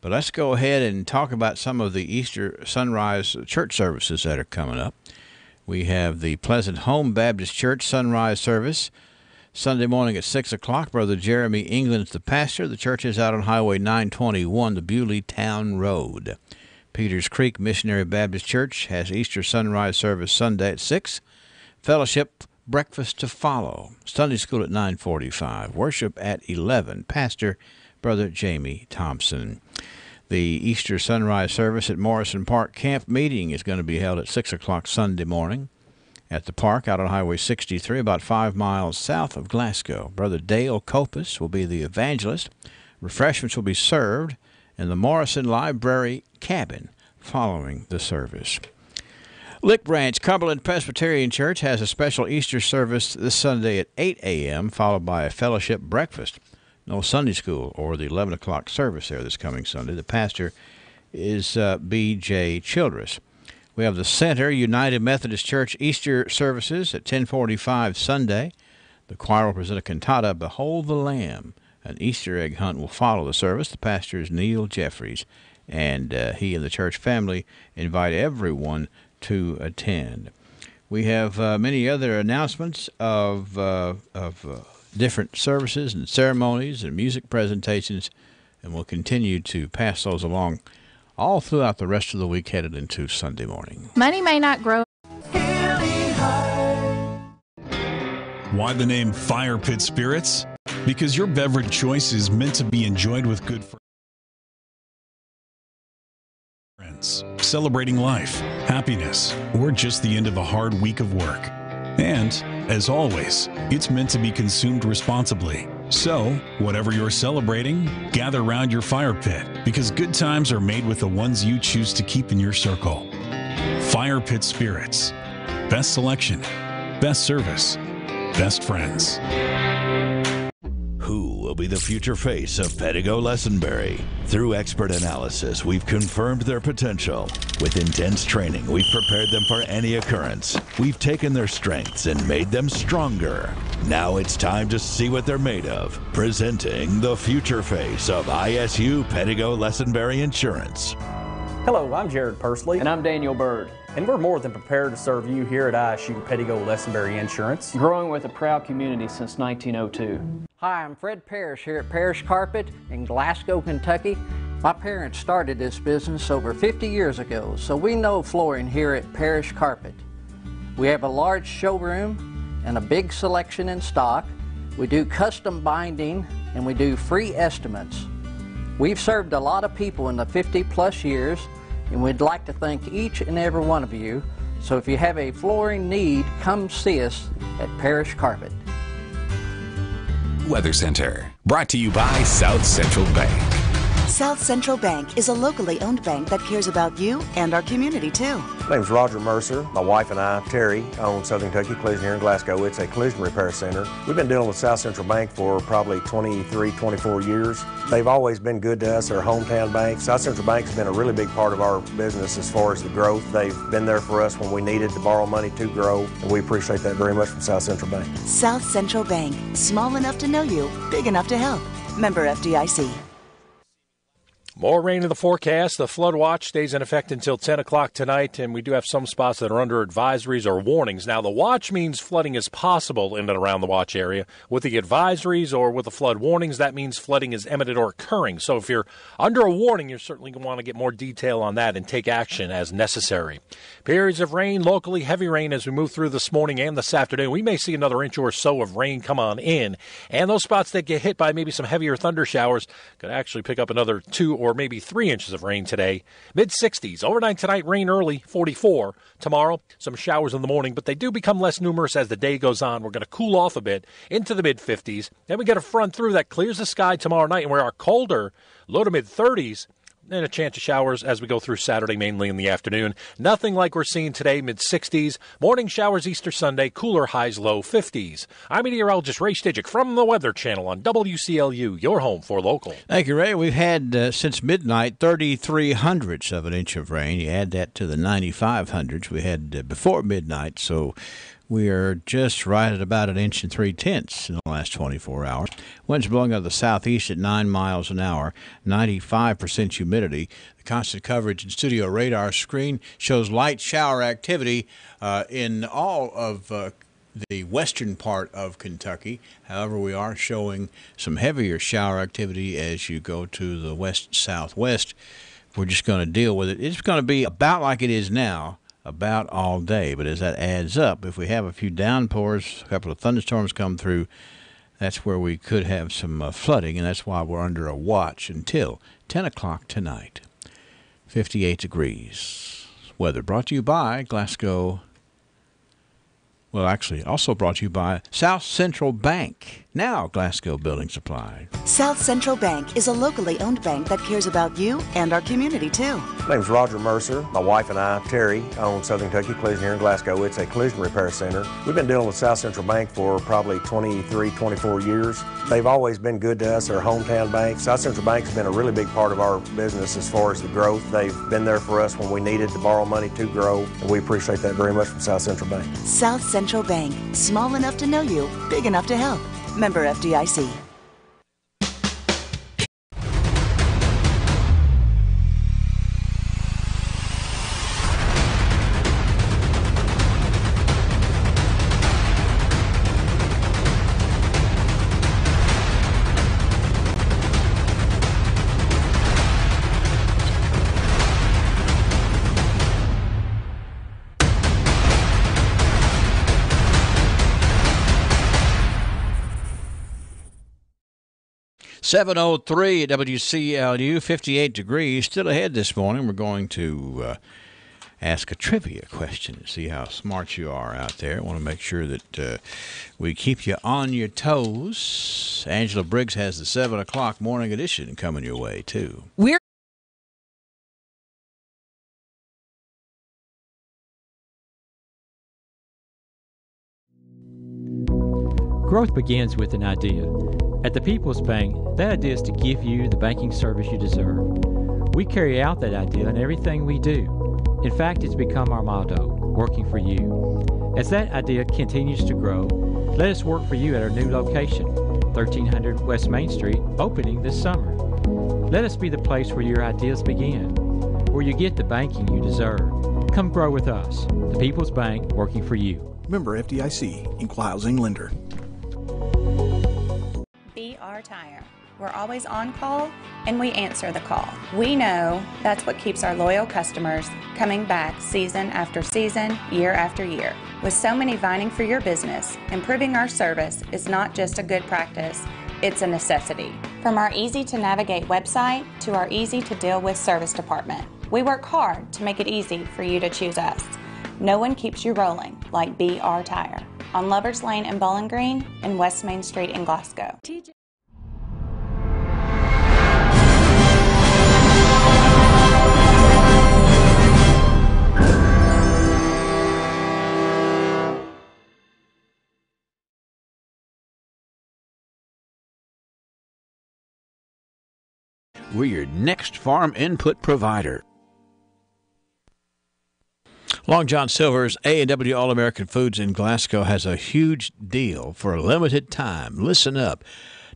But let's go ahead and talk about some of the Easter sunrise church services that are coming up. We have the Pleasant Home Baptist Church sunrise service Sunday morning at 6 o'clock. Brother Jeremy England's the pastor. The church is out on Highway 921, the Bewley Town Road. Peters Creek Missionary Baptist Church has Easter sunrise service Sunday at 6. Fellowship breakfast to follow. Sunday school at 9:45. Worship at 11. Pastor Brother Jamie Thompson. The Easter sunrise service at Morrison Park Camp Meeting is going to be held at 6 o'clock Sunday morning at the park out on Highway 63, about 5 miles south of Glasgow. Brother Dale Copus will be the evangelist. Refreshments will be served in the Morrison Library cabin following the service. Lick Branch Cumberland Presbyterian Church has a special Easter service this Sunday at 8 a.m., followed by a fellowship breakfast. No Sunday school or the 11 o'clock service there this coming Sunday. The pastor is B.J. Childress. We have the Center United Methodist Church Easter services at 10:45 Sunday. The choir will present a cantata, Behold the Lamb. An Easter egg hunt will follow the service. The pastor is Neil Jeffries, and he and the church family invite everyone to attend. We have many other announcements of different services and ceremonies and music presentations, and we'll continue to pass those along all throughout the rest of the week headed into Sunday morning. Money may not grow. Why the name Fire Pit Spirits? Because your beverage choice is meant to be enjoyed with good friends, celebrating life, happiness, or just the end of a hard week of work. And, as always, it's meant to be consumed responsibly. So, whatever you're celebrating, gather round your fire pit, because good times are made with the ones you choose to keep in your circle. Fire Pit Spirits. Best selection, best service, best friends. Who will be the future face of Pettigo Lessenberry? Through expert analysis, we've confirmed their potential. With intense training, we've prepared them for any occurrence. We've taken their strengths and made them stronger. Now it's time to see what they're made of. Presenting the future face of ISU Pettigo Lessenberry Insurance. Hello, I'm Jared Pursley. And I'm Daniel Bird. And we're more than prepared to serve you here at ISU Pettigo Lessenberry Insurance. Growing with a proud community since 1902. Hi, I'm Fred Parrish here at Parrish Carpet in Glasgow, Kentucky. My parents started this business over 50 years ago, so we know flooring here at Parrish Carpet. We have a large showroom and a big selection in stock. We do custom binding and we do free estimates. We've served a lot of people in the 50-plus years, and we'd like to thank each and every one of you. So if you have a flooring need, come see us at Parish Carpet. Weather Center, brought to you by South Central Bank. South Central Bank is a locally owned bank that cares about you and our community, too. My name's Roger Mercer. My wife and I, Terry, own Southern Kentucky Collision here in Glasgow. It's a collision repair center. We've been dealing with South Central Bank for probably 23, 24 years. They've always been good to us. They're a hometown bank. South Central Bank's been a really big part of our business as far as the growth. They've been there for us when we needed to borrow money to grow, and we appreciate that very much from South Central Bank. South Central Bank, small enough to know you, big enough to help. Member FDIC. More rain in the forecast. The flood watch stays in effect until 10 o'clock tonight, and we do have some spots that are under advisories or warnings. Now, the watch means flooding is possible in and around the watch area. With the advisories or with the flood warnings, that means flooding is imminent or occurring. So if you're under a warning, you're certainly going to want to get more detail on that and take action as necessary. Periods of rain, locally heavy rain as we move through this morning and this afternoon. We may see another inch or so of rain come on in, and those spots that get hit by maybe some heavier thunder showers could actually pick up another 2 or maybe 3 inches of rain today. Mid-60s. Overnight tonight, rain early, 44. Tomorrow, some showers in the morning, but they do become less numerous as the day goes on. We're going to cool off a bit into the mid-50s. Then we get a front through that clears the sky tomorrow night, and we are colder, low to mid-30s. And a chance of showers as we go through Saturday, mainly in the afternoon. Nothing like we're seeing today, mid-60s. Morning showers Easter Sunday, cooler highs, low 50s. I'm meteorologist Ray Stidgick from the Weather Channel on WCLU, your home for local. Thank you, Ray. We've had, since midnight, 33/100ths of an inch of rain. You add that to the 95/100ths we had before midnight, so we are just right at about 1 3/10 inches in the last 24 hours. Winds blowing out of the southeast at 9 miles an hour, 95% humidity. The constant coverage in studio radar screen shows light shower activity in all of the western part of Kentucky. However, we are showing some heavier shower activity as you go to the west-southwest. We're just going to deal with it. It's going to be about like it is now, about all day. But as that adds up, if we have a few downpours, a couple of thunderstorms come through, that's where we could have some flooding, and that's why we're under a watch until 10 o'clock tonight. 58 degrees. Weather brought to you by Glasgow. Well, actually, also brought to you by South Central Bank, now Glasgow Building Supply. South Central Bank is a locally owned bank that cares about you and our community, too. My name's Roger Mercer. My wife and I, Terry, own Southern Kentucky Collision here in Glasgow. It's a collision repair center. We've been dealing with South Central Bank for probably 23, 24 years. They've always been good to us. They're a hometown bank. South Central Bank's been a really big part of our business as far as the growth. They've been there for us when we needed to borrow money to grow, and we appreciate that very much from South Central Bank. South Central Bank, small enough to know you, big enough to help. Member FDIC. .703 at WCLU, 58 degrees. Still ahead this morning. We're going to ask a trivia question to see how smart you are out there. I want to make sure that we keep you on your toes. Angela Briggs has the 7 o'clock morning edition coming your way, too. Growth begins with an idea. At the People's Bank, that idea is to give you the banking service you deserve. We carry out that idea in everything we do. In fact, it's become our motto, working for you. As that idea continues to grow, let us work for you at our new location, 1300 West Main Street, opening this summer. Let us be the place where your ideas begin, where you get the banking you deserve. Come grow with us. The People's Bank, working for you. Member FDIC, Equal Housing Lender. BR Tire. We're always on call and we answer the call. We know that's what keeps our loyal customers coming back season after season, year after year. With so many vying for your business, improving our service is not just a good practice, it's a necessity. From our easy-to-navigate website to our easy-to-deal-with service department, we work hard to make it easy for you to choose us. No one keeps you rolling like BR Tire on Lovers Lane in Bowling Green and West Main Street in Glasgow. We're your next farm input provider. Long John Silver's A&W All-American Foods in Glasgow has a huge deal for a limited time. Listen up.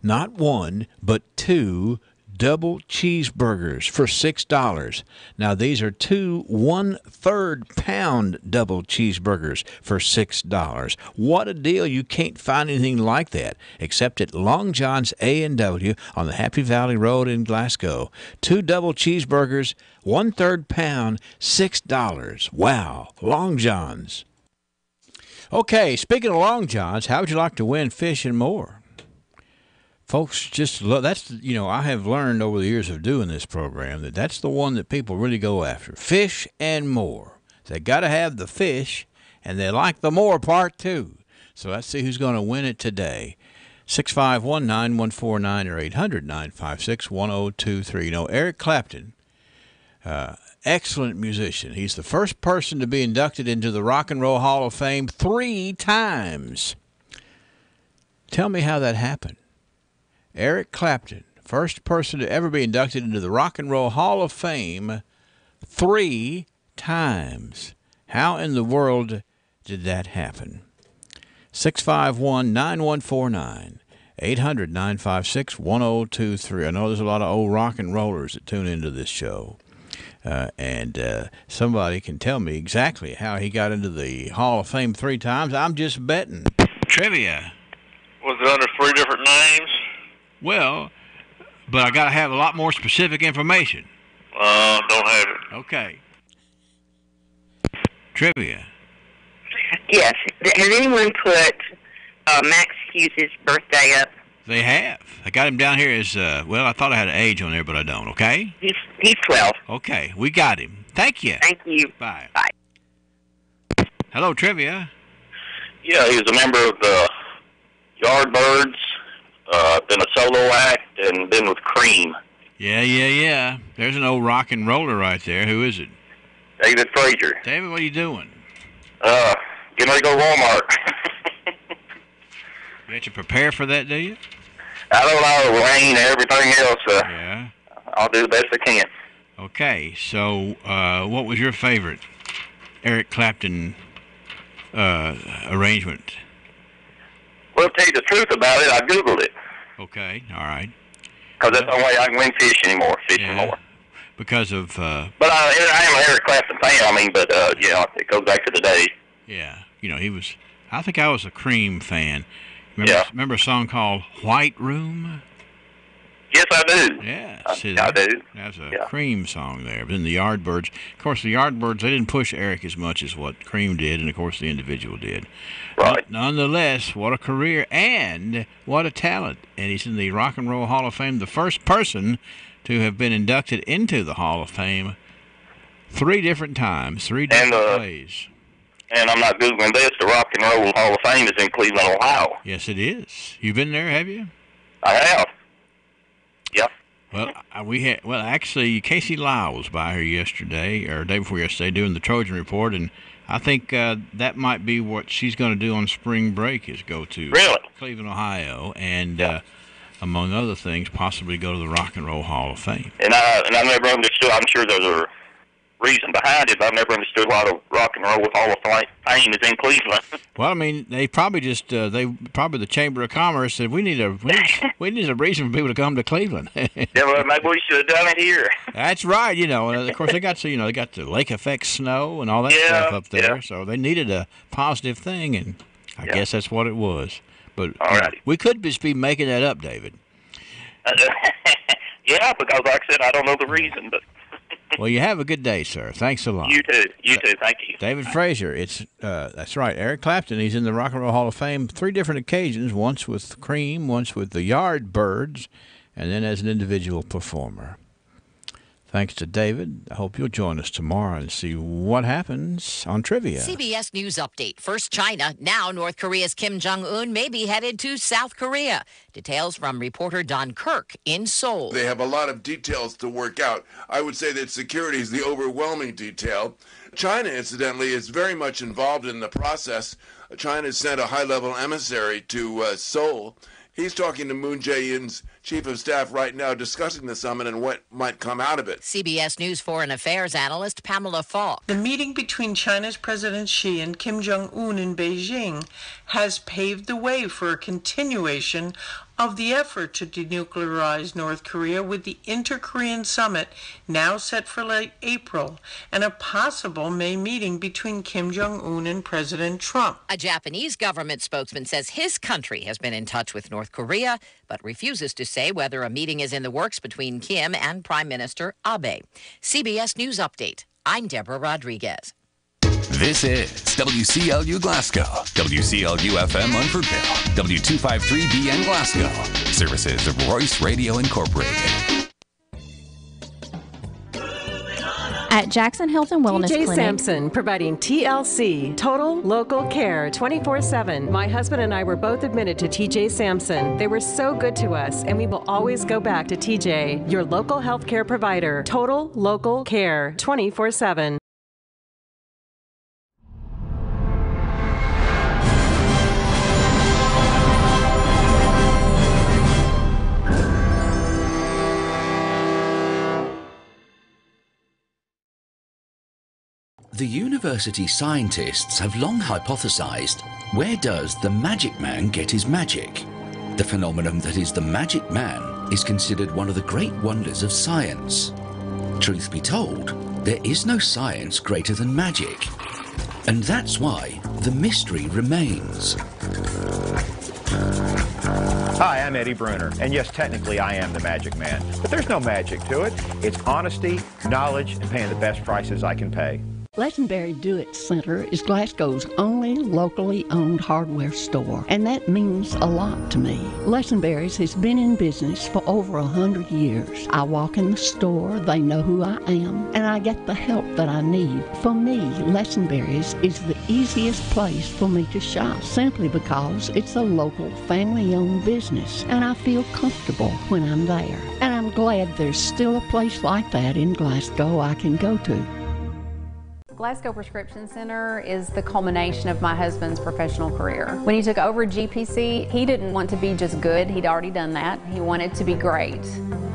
Not one, but 2 double cheeseburgers for $6. Now, these are 2 1/3 pound double cheeseburgers for $6. What a deal. You can't find anything like that except at Long John's A&W on the Happy Valley Road in Glasgow. 2 double cheeseburgers, 1/3 pound, $6. Wow. Long John's. Okay, speaking of Long John's, how would you like to win Fish and More? Folks, just love, that's, I have learned over the years of doing this program that that's the one that people really go after. Fish and More. They got to have the fish, and they like the more part, too. So let's see who's going to win it today. 651-9149 or 800-956-1023. Eric Clapton, excellent musician. He's the first person to be inducted into the Rock and Roll Hall of Fame 3 times. Tell me how that happened. Eric Clapton, first person to ever be inducted into the Rock and Roll Hall of Fame 3 times. How in the world did that happen? 651-9149, 800-956-1023. I know there's a lot of old rock and rollers that tune into this show. And somebody can tell me exactly how he got into the Hall of Fame 3 times. I'm just betting. Trivia. Was it under 3 different names? Well, but I got to have a lot more specific information. Don't have it. Okay. Trivia. Yes. Has anyone put Max Hughes' birthday up? They have. I got him down here as, I thought I had an age on there, but I don't, okay? He's 12. Okay, we got him. Thank you. Thank you. Bye. Bye. Hello, Trivia. Yeah, he was a member of the Yardbirds, been a solo act, and been with Cream. Yeah. There's an old rock and roller right there. Who is it? David Frazier. David, what are you doing? Getting ready to go to Walmart. You have to prepare for that, do you? I don't know, rain and everything else. Yeah. I'll do the best I can. Okay, so what was your favorite Eric Clapton arrangement? Well, to tell you the truth about it, I Googled it. Okay, all right. Because that's the only way I can win fish anymore, fishing more. Because of... But I am an Eric Clapton fan, but it goes back to the day. Yeah, he was... I think I was a Cream fan. Remember a song called White Room? Yes, I do. Yeah, I do. That's a Cream song there. But then the Yardbirds... Of course, the Yardbirds, they didn't push Eric as much as what Cream did, and of course the individual did. Right. Nonetheless, what a career and what a talent. And he's in the Rock and Roll Hall of Fame, the first person to have been inducted into the Hall of Fame 3 different times, 3 different ways. And I'm not Googling this. The Rock and Roll Hall of Fame is in Cleveland, Ohio. Yes, it is. You've been there, have you? I have. Yep. Well, actually, Casey Lyle was by here yesterday, or day before yesterday, doing the Trojan Report, and I think that might be what she's going to do on spring break, is go to Cleveland, Ohio, and among other things, possibly go to the Rock and Roll Hall of Fame. And I never understood. I'm sure there's a reason behind it, but I've never understood why the Rock and Roll Hall of Fame is in Cleveland. Well, I mean, they probably just the Chamber of Commerce said we need a reason for people to come to Cleveland. Yeah, well, maybe we should have done it here. That's right. And of course they got they got the lake effect snow and all that stuff up there, so they needed a positive thing, and I guess that's what it was. But we could just be making that up, David. Yeah, because like I said, I don't know the reason, but. Well, you have a good day, sir. Thanks a lot. You too. Thank you. David Frazier. That's right. Eric Clapton. He's in the Rock and Roll Hall of Fame 3 different occasions. Once with Cream, once with the Yardbirds, and then as an individual performer. Thanks to David. I hope you'll join us tomorrow and see what happens on Trivia. CBS News Update. First China, now North Korea's Kim Jong-un may be headed to South Korea. Details from reporter Don Kirk in Seoul. They have a lot of details to work out. I would say that security is the overwhelming detail. China, incidentally, is very much involved in the process. China sent a high-level emissary to Seoul. He's talking to Moon Jae-in's chief of staff right now, discussing the summit and what might come out of it. CBS News foreign affairs analyst Pamela Falk. The meeting between China's President Xi and Kim Jong-un in Beijing has paved the way for a continuation of the effort to denuclearize North Korea, with the Inter-Korean Summit now set for late April and a possible May meeting between Kim Jong-un and President Trump. A Japanese government spokesman says his country has been in touch with North Korea, but refuses to say whether a meeting is in the works between Kim and Prime Minister Abe. CBS News Update. I'm Deborah Rodriguez. This is WCLU Glasgow, WCLU FM Unfordville, W253BN Glasgow, services of Royce Radio Incorporated. At Jackson Health and Wellness TJ Clinic. Sampson, providing TLC, Total Local Care, 24/7. My husband and I were both admitted to TJ Sampson. They were so good to us, and we will always go back to TJ, your local health care provider. Total Local Care, 24/7. The university scientists have long hypothesized, where does the magic man get his magic? The phenomenon that is the magic man is considered one of the great wonders of science. Truth be told, there is no science greater than magic. And that's why the mystery remains. Hi, I'm Eddie Bruner, and yes, technically I am the magic man, but there's no magic to it. It's honesty, knowledge, and paying the best prices I can pay. Lesenberry Do-It Center is Glasgow's only locally owned hardware store, and that means a lot to me. Lesenberry's has been in business for over 100 years. I walk in the store, they know who I am, and I get the help that I need. For me, Lesenberry's is the easiest place for me to shop, simply because it's a local family-owned business, and I feel comfortable when I'm there. And I'm glad there's still a place like that in Glasgow I can go to. Glasgow Prescription Center is the culmination of my husband's professional career. When he took over GPC, he didn't want to be just good. He'd already done that. He wanted to be great.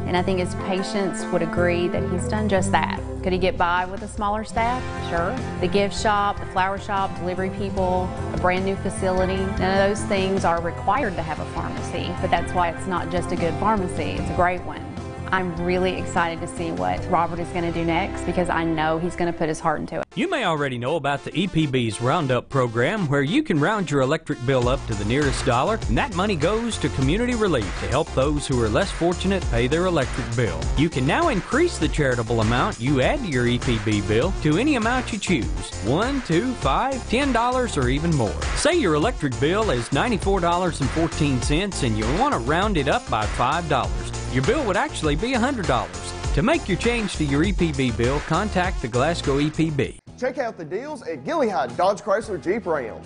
And I think his patients would agree that he's done just that. Could he get by with a smaller staff? Sure. The gift shop, the flower shop, delivery people, a brand new facility, none of those things are required to have a pharmacy. But that's why it's not just a good pharmacy, it's a great one. I'm really excited to see what Robert is going to do next, because I know he's going to put his heart into it. You may already know about the EPB's Roundup program, where you can round your electric bill up to the nearest dollar, and that money goes to community relief to help those who are less fortunate pay their electric bill. You can now increase the charitable amount you add to your EPB bill to any amount you choose, $1, $2, $5, $10, or even more. Say your electric bill is $94.14 and you want to round it up by $5. Your bill would actually be $100. To make your change to your EPB bill, contact the Glasgow EPB. Check out the deals at Gilliard Dodge Chrysler Jeep Ram.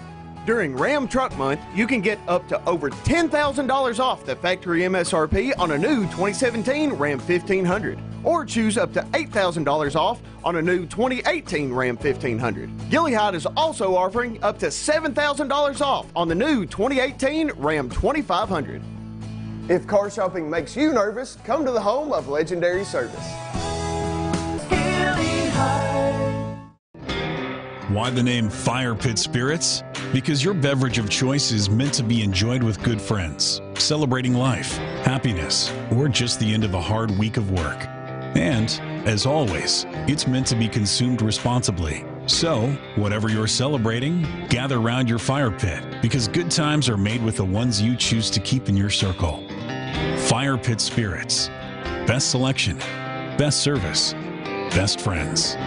During Ram Truck Month, you can get up to over $10,000 off the factory MSRP on a new 2017 Ram 1500. Or choose up to $8,000 off on a new 2018 Ram 1500. Gilliard is also offering up to $7,000 off on the new 2018 Ram 2500. If car shopping makes you nervous, come to the home of legendary service. Why the name Fire Pit Spirits? Because your beverage of choice is meant to be enjoyed with good friends, celebrating life, happiness, or just the end of a hard week of work. And, as always, it's meant to be consumed responsibly. So, whatever you're celebrating, gather round your fire pit, because good times are made with the ones you choose to keep in your circle. Fire Pit Spirits. Best selection, best service, best friends.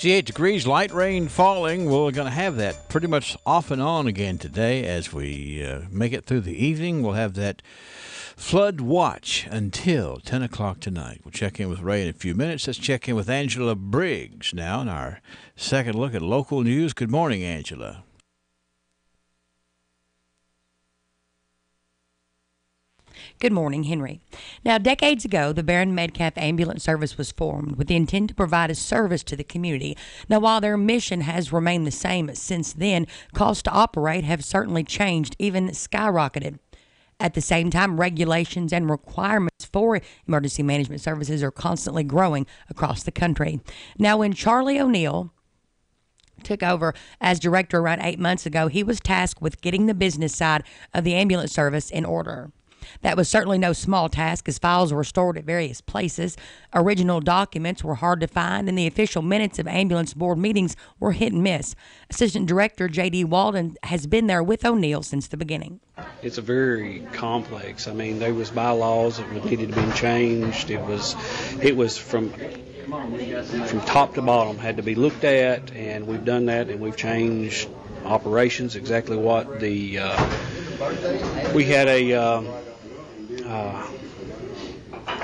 58 degrees, light rain falling. We're going to have that pretty much off and on again today as we make it through the evening. We'll have that flood watch until 10 o'clock tonight. We'll check in with Ray in a few minutes. Let's check in with Angela Briggs now in our second look at local news. Good morning, Angela. Good morning, Henry. Now, decades ago, the Barron Metcalf Ambulance Service was formed with the intent to provide a service to the community. Now, while their mission has remained the same since then, costs to operate have certainly changed, even skyrocketed. At the same time, regulations and requirements for emergency management services are constantly growing across the country. Now, when Charlie O'Neill took over as director around 8 months ago, he was tasked with getting the business side of the ambulance service in order. That was certainly no small task, as files were stored at various places. Original documents were hard to find, and the official minutes of ambulance board meetings were hit and miss. Assistant Director J.D. Walden has been there with O'Neill since the beginning. It's a very complex. I mean, there was bylaws that needed to be changed. It was from top to bottom, had to be looked at, and we've done that, and we've changed operations. Exactly what we had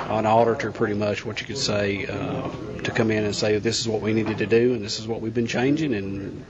an auditor, pretty much what you could say, to come in and say this is what we needed to do and this is what we've been changing, and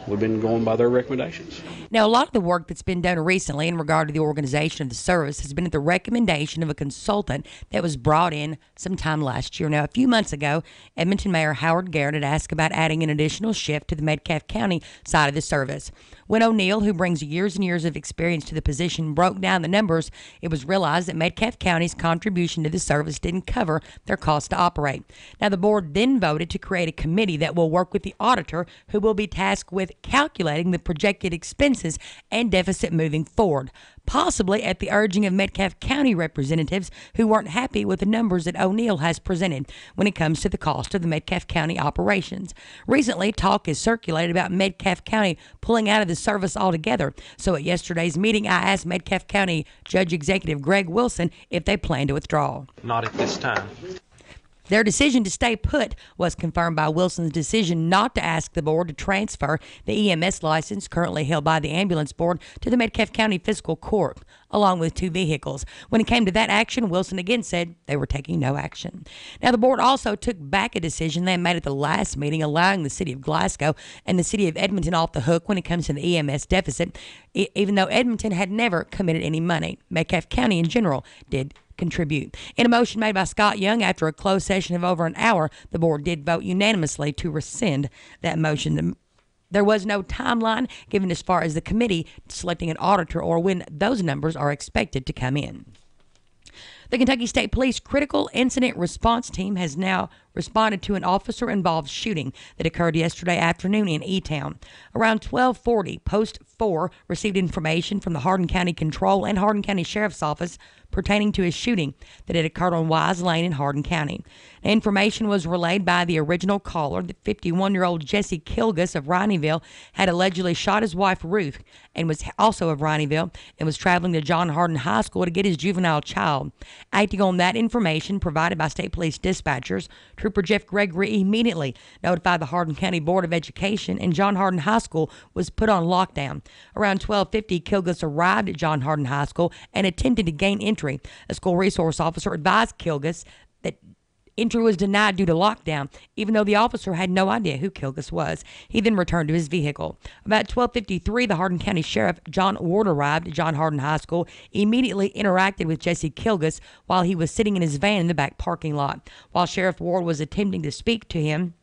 we've been going by their recommendations. Now, a lot of the work that's been done recently in regard to the organization of the service has been at the recommendation of a consultant that was brought in sometime last year. Now, a few months ago, Edmonton Mayor Howard Garrett had asked about adding an additional shift to the Metcalf County side of the service. When O'Neill, who brings years and years of experience to the position, broke down the numbers, it was realized that Metcalf County's contribution to the service didn't cover their cost to operate. Now, the board then voted to create a committee that will work with the auditor, who will be tasked with calculating the projected expenses and deficit moving forward, possibly at the urging of Metcalf County representatives who weren't happy with the numbers that O'Neill has presented when it comes to the cost of the Metcalf County operations. Recently, talk has circulated about Metcalf County pulling out of the service altogether. So at yesterday's meeting, I asked Metcalf County Judge Executive Greg Wilson if they plan to withdraw. Not at this time. Their decision to stay put was confirmed by Wilson's decision not to ask the board to transfer the EMS license currently held by the ambulance board to the Metcalf County Fiscal Court, along with 2 vehicles. When it came to that action, Wilson again said they were taking no action. Now, the board also took back a decision they made at the last meeting, allowing the city of Glasgow and the city of Edmonton off the hook when it comes to the EMS deficit, even though Edmonton had never committed any money. Metcalf County in general did contribute. In a motion made by Scott Young after a closed session of over an hour, the board did vote unanimously to rescind that motion. There was no timeline given as far as the committee selecting an auditor or when those numbers are expected to come in. The Kentucky State Police Critical Incident Response Team has now responded to an officer-involved shooting that occurred yesterday afternoon in E-Town. Around 12:40, Post 4 received information from the Hardin County Control and Hardin County Sheriff's Office pertaining to a shooting that had occurred on Wise Lane in Hardin County. The information was relayed by the original caller that 51-year-old Jesse Kilgus of Rineyville had allegedly shot his wife Ruth, and was also of Rineyville, and was traveling to John Hardin High School to get his juvenile child. Acting on that information provided by state police dispatchers, Trooper Jeff Gregory immediately notified the Hardin County Board of Education, and John Hardin High School was put on lockdown. Around 12:50, Kilgus arrived at John Hardin High School and attempted to gain entry. A school resource officer advised Kilgus that entry was denied due to lockdown, even though the officer had no idea who Kilgus was. He then returned to his vehicle. About 12:53, the Hardin County Sheriff John Ward arrived at John Hardin High School, immediately interacted with Jesse Kilgus while he was sitting in his van in the back parking lot. While Sheriff Ward was attempting to speak to him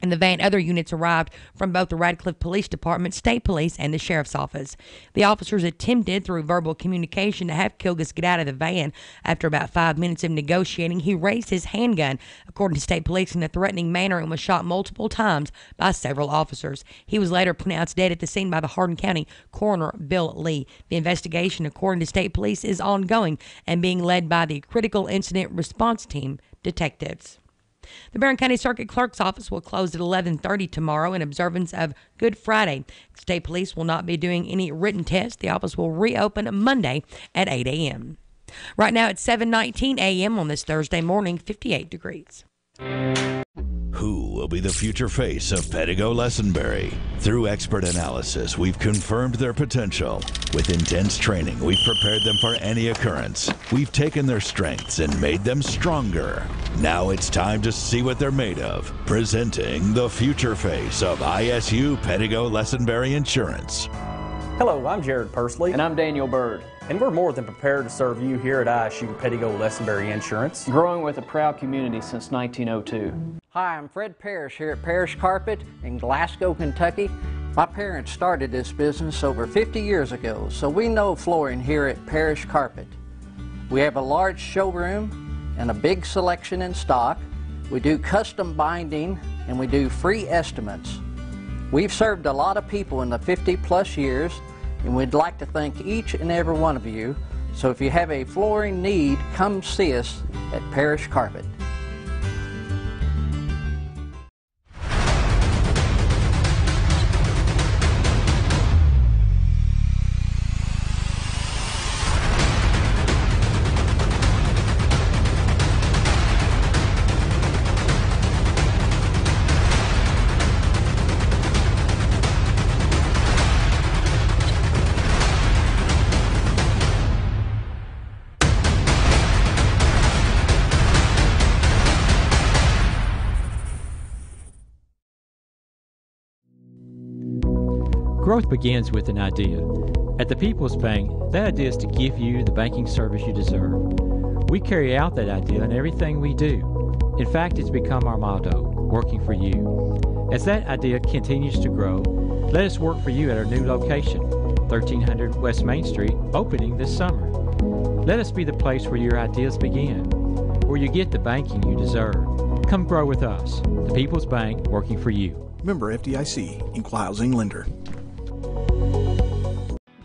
in the van, other units arrived from both the Radcliffe Police Department, State Police, and the Sheriff's Office. The officers attempted through verbal communication to have Kilgus get out of the van. After about 5 minutes of negotiating, he raised his handgun, according to State Police, in a threatening manner and was shot multiple times by several officers. He was later pronounced dead at the scene by the Hardin County Coroner Bill Lee. The investigation, according to State Police, is ongoing and being led by the Critical Incident Response Team detectives. The Barron County Circuit Clerk's office will close at 11:30 tomorrow in observance of Good Friday. State Police will not be doing any written tests. The office will reopen Monday at 8 a.m. Right now it's 7:19 a.m. on this Thursday morning, 58 degrees. Who will be the future face of Pettigo Lessenberry? Through expert analysis, we've confirmed their potential. With intense training, we've prepared them for any occurrence. We've taken their strengths and made them stronger. Now it's time to see what they're made of. Presenting the future face of ISU Pettigo Lessenberry Insurance. Hello, I'm Jared Pursley. And I'm Daniel Bird. And we're more than prepared to serve you here at ISU Pettigo Lessenberry Insurance. Growing with a proud community since 1902. Hi, I'm Fred Parrish here at Parrish Carpet in Glasgow, Kentucky. My parents started this business over 50 years ago, so we know flooring here at Parrish Carpet. We have a large showroom and a big selection in stock. We do custom binding and we do free estimates. We've served a lot of people in the 50-plus years, and we'd like to thank each and every one of you. So if you have a flooring need, come see us at Parrish Carpet. Growth begins with an idea. At the People's Bank, that idea is to give you the banking service you deserve. We carry out that idea in everything we do. In fact, it's become our motto, working for you. As that idea continues to grow, let us work for you at our new location, 1300 West Main Street, opening this summer. Let us be the place where your ideas begin, where you get the banking you deserve. Come grow with us. The People's Bank, working for you. Member FDIC, Equal Housing Lender.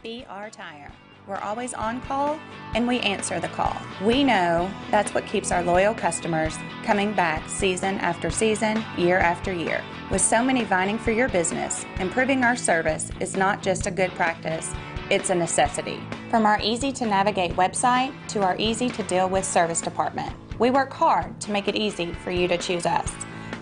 BR Tire. We're always on call and we answer the call. We know that's what keeps our loyal customers coming back season after season, year after year. With so many vying for your business, improving our service is not just a good practice, it's a necessity. From our easy-to-navigate website to our easy-to-deal-with service department, we work hard to make it easy for you to choose us.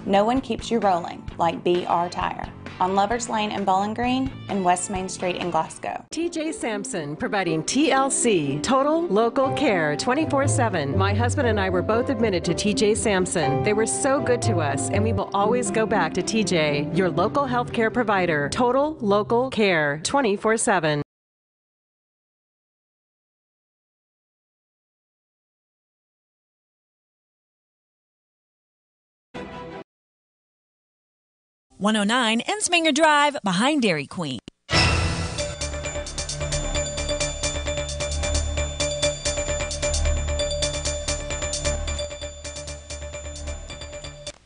No one keeps you rolling like BR Tire. On Lovers Lane in Bowling Green and West Main Street in Glasgow. TJ Sampson, providing TLC, Total Local Care, 24/7. My husband and I were both admitted to TJ Sampson. They were so good to us, and we will always go back to TJ, your local health care provider. Total Local Care, 24/7. .109 Ensminger Drive, behind Dairy Queen.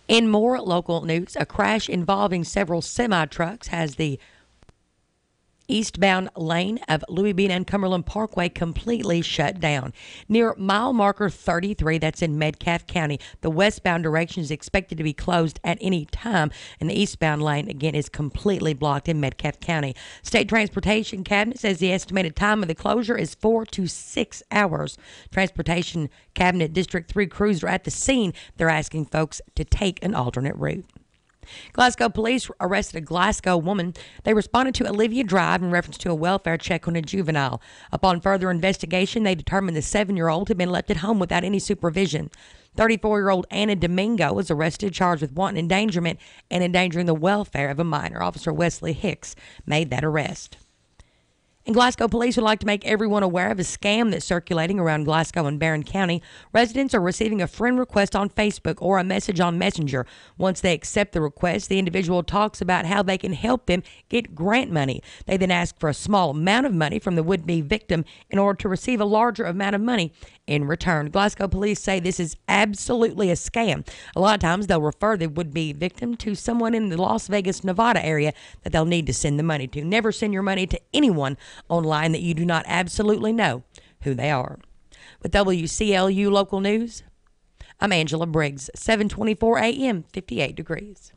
In more local news, a crash involving several semi-trucks has the eastbound lane of Louis Bean and Cumberland Parkway completely shut down. Near mile marker 33, that's in Metcalfe County, the westbound direction is expected to be closed at any time, and the eastbound lane, again, is completely blocked in Metcalfe County. State Transportation Cabinet says the estimated time of the closure is 4 to 6 hours. Transportation Cabinet District 3 crews are at the scene. They're asking folks to take an alternate route. Glasgow police arrested a Glasgow woman. They responded to Olivia Drive in reference to a welfare check on a juvenile. Upon further investigation, they determined the 7-year-old had been left at home without any supervision. 34-year-old Anna Domingo was arrested, charged with wanton endangerment and endangering the welfare of a minor. Officer Wesley Hicks made that arrest. And Glasgow police would like to make everyone aware of a scam that's circulating around Glasgow and Barron County. Residents are receiving a friend request on Facebook or a message on Messenger. Once they accept the request, the individual talks about how they can help them get grant money. They then ask for a small amount of money from the would-be victim in order to receive a larger amount of money in return. Glasgow police say this is absolutely a scam. A lot of times they'll refer the would-be victim to someone in the Las Vegas, Nevada area that they'll need to send the money to. Never send your money to anyone online that you do not absolutely know who they are. With WCLU Local News, I'm Angela Briggs, 7:24 a.m., 58 degrees.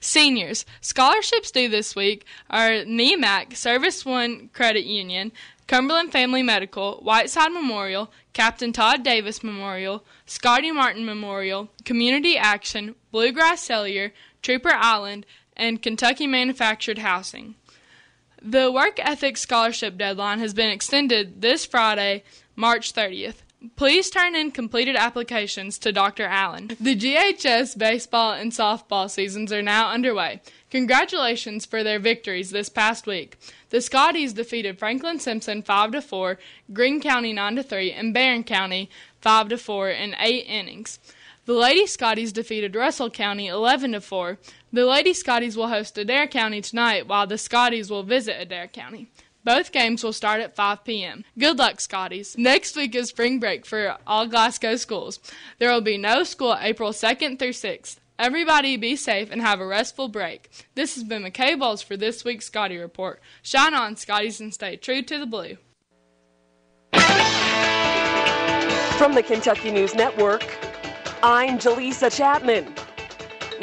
Seniors, scholarships due this week are Mack, Service One Credit Union, Cumberland Family Medical, Whiteside Memorial, Captain Todd Davis Memorial, Scotty Martin Memorial, Community Action, Bluegrass Cellular, Trooper Island, and Kentucky Manufactured Housing. The Work Ethic Scholarship deadline has been extended this Friday, March 30th. Please turn in completed applications to Dr. Allen. The GHS baseball and softball seasons are now underway. Congratulations for their victories this past week. The Scotties defeated Franklin Simpson 5-4, Greene County 9-3, and Barron County 5-4 in 8 innings. The Lady Scotties defeated Russell County 11-4. The Lady Scotties will host Adair County tonight, while the Scotties will visit Adair County. Both games will start at 5 p.m. Good luck, Scotties. Next week is spring break for all Glasgow schools. There will be no school April 2nd through 6th. Everybody be safe and have a restful break. This has been McKay Bowles for this week's Scotty Report. Shine on, Scotties, and stay true to the blue. From the Kentucky News Network, I'm Jaleesa Chapman.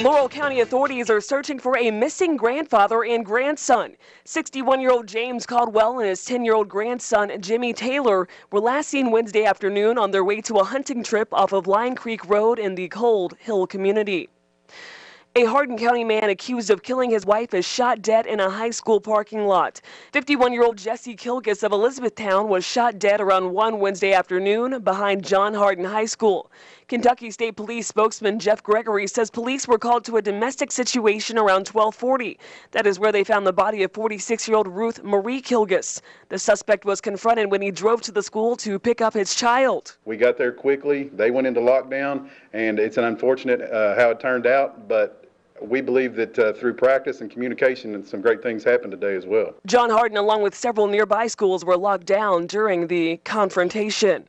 Laurel County authorities are searching for a missing grandfather and grandson. 61-year-old James Caldwell and his 10-year-old grandson Jimmy Taylor were last seen Wednesday afternoon on their way to a hunting trip off of Lion Creek Road in the Cold Hill community. A Hardin County man accused of killing his wife is shot dead in a high school parking lot. 51-year-old Jesse Kilgus of Elizabethtown was shot dead around 1 Wednesday afternoon behind John Hardin High School. Kentucky State Police spokesman Jeff Gregory says police were called to a domestic situation around 12:40. That is where they found the body of 46-year-old Ruth Marie Kilgus. The suspect was confronted when he drove to the school to pick up his child. We got there quickly. They went into lockdown, and it's an unfortunate how it turned out, but we believe that through practice and communication, some great things happened today as well. John Hardin, along with several nearby schools, were locked down during the confrontation.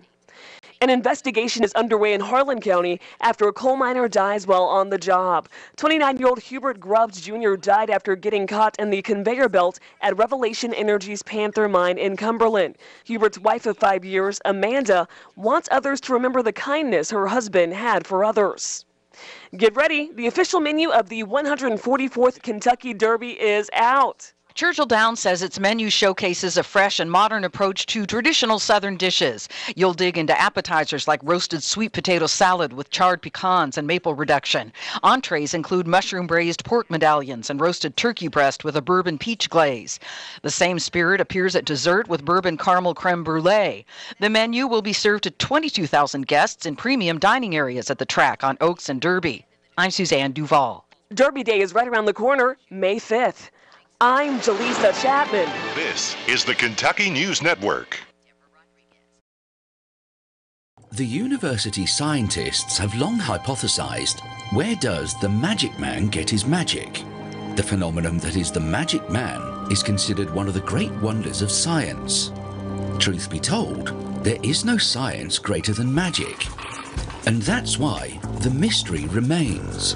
An investigation is underway in Harlan County after a coal miner dies while on the job. 29-year-old Hubert Grubbs Jr. died after getting caught in the conveyor belt at Revelation Energy's Panther Mine in Cumberland. Hubert's wife of 5 years, Amanda, wants others to remember the kindness her husband had for others. Get ready, the official menu of the 144th Kentucky Derby is out. Churchill Downs says its menu showcases a fresh and modern approach to traditional Southern dishes. You'll dig into appetizers like roasted sweet potato salad with charred pecans and maple reduction. Entrees include mushroom braised pork medallions and roasted turkey breast with a bourbon peach glaze. The same spirit appears at dessert with bourbon caramel creme brulee. The menu will be served to 22,000 guests in premium dining areas at the track on Oaks and Derby. I'm Suzanne Duval. Derby Day is right around the corner, May 5th. I'm Jaleesa Chapman. This is the Kentucky News Network. The university scientists have long hypothesized, where does the magic man get his magic? The phenomenon that is the magic man is considered one of the great wonders of science. Truth be told, there is no science greater than magic. And that's why the mystery remains.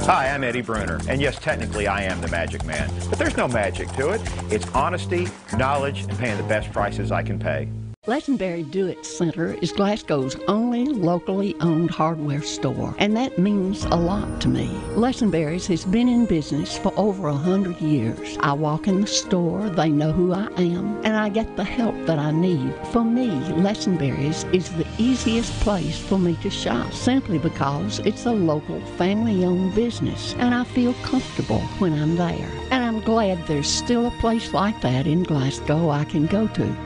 Hi, I'm Eddie Bruner, and yes, technically I am the magic man, but there's no magic to it. It's honesty, knowledge, and paying the best prices I can pay. Lesenberry Do-It Center is Glasgow's only locally owned hardware store, and that means a lot to me. Lesenberry's has been in business for over 100 years. I walk in the store, they know who I am, and I get the help that I need. For me, Lesenberry's is the easiest place for me to shop, simply because it's a local family-owned business, and I feel comfortable when I'm there. And I'm glad there's still a place like that in Glasgow I can go to.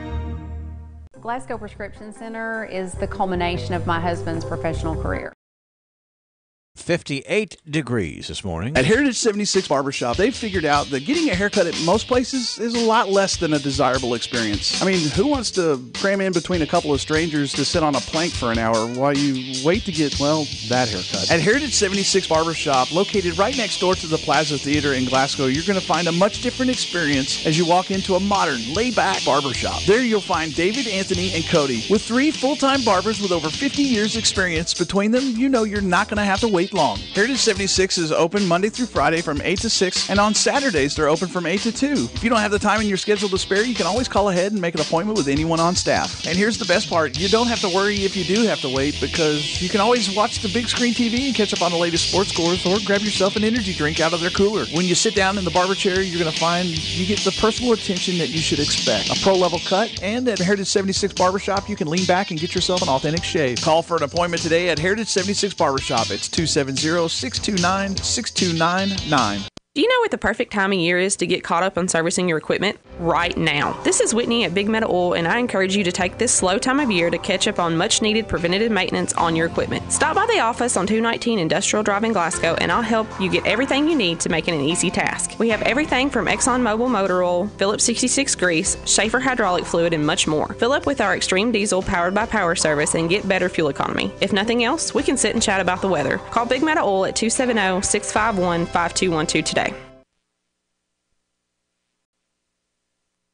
Glasgow Prescription Center is the culmination of my husband's professional career. 58 degrees this morning. At Heritage 76 Barbershop, they've figured out that getting a haircut at most places is a lot less than a desirable experience. I mean, who wants to cram in between a couple of strangers to sit on a plank for an hour while you wait to get, well, that haircut? At Heritage 76 Barbershop, located right next door to the Plaza Theater in Glasgow, you're going to find a much different experience as you walk into a modern, laid-back barbershop. There you'll find David, Anthony, and Cody. With 3 full-time barbers with over 50 years experience between them, you know you're not going to have to wait wait long. Heritage 76 is open Monday through Friday from 8 to 6, and on Saturdays they're open from 8 to 2. If you don't have the time in your schedule to spare, you can always call ahead and make an appointment with anyone on staff. And here's the best part. You don't have to worry if you do have to wait, because you can always watch the big screen TV and catch up on the latest sports scores, or grab yourself an energy drink out of their cooler. When you sit down in the barber chair, you're going to find you get the personal attention that you should expect. A pro-level cut, and at Heritage 76 Barbershop, you can lean back and get yourself an authentic shave. Call for an appointment today at Heritage 76 Barbershop. It's 270-629-6299. Do you know what the perfect time of year is to get caught up on servicing your equipment? Right now. This is Whitney at Big Metal Oil, and I encourage you to take this slow time of year to catch up on much-needed preventative maintenance on your equipment. Stop by the office on 219 Industrial Drive in Glasgow, and I'll help you get everything you need to make it an easy task. We have everything from ExxonMobil motor oil, Phillips 66 grease, Schaefer hydraulic fluid, and much more. Fill up with our Extreme Diesel powered by Power Service and get better fuel economy. If nothing else, we can sit and chat about the weather. Call Big Metal Oil at 270-651-5212 today.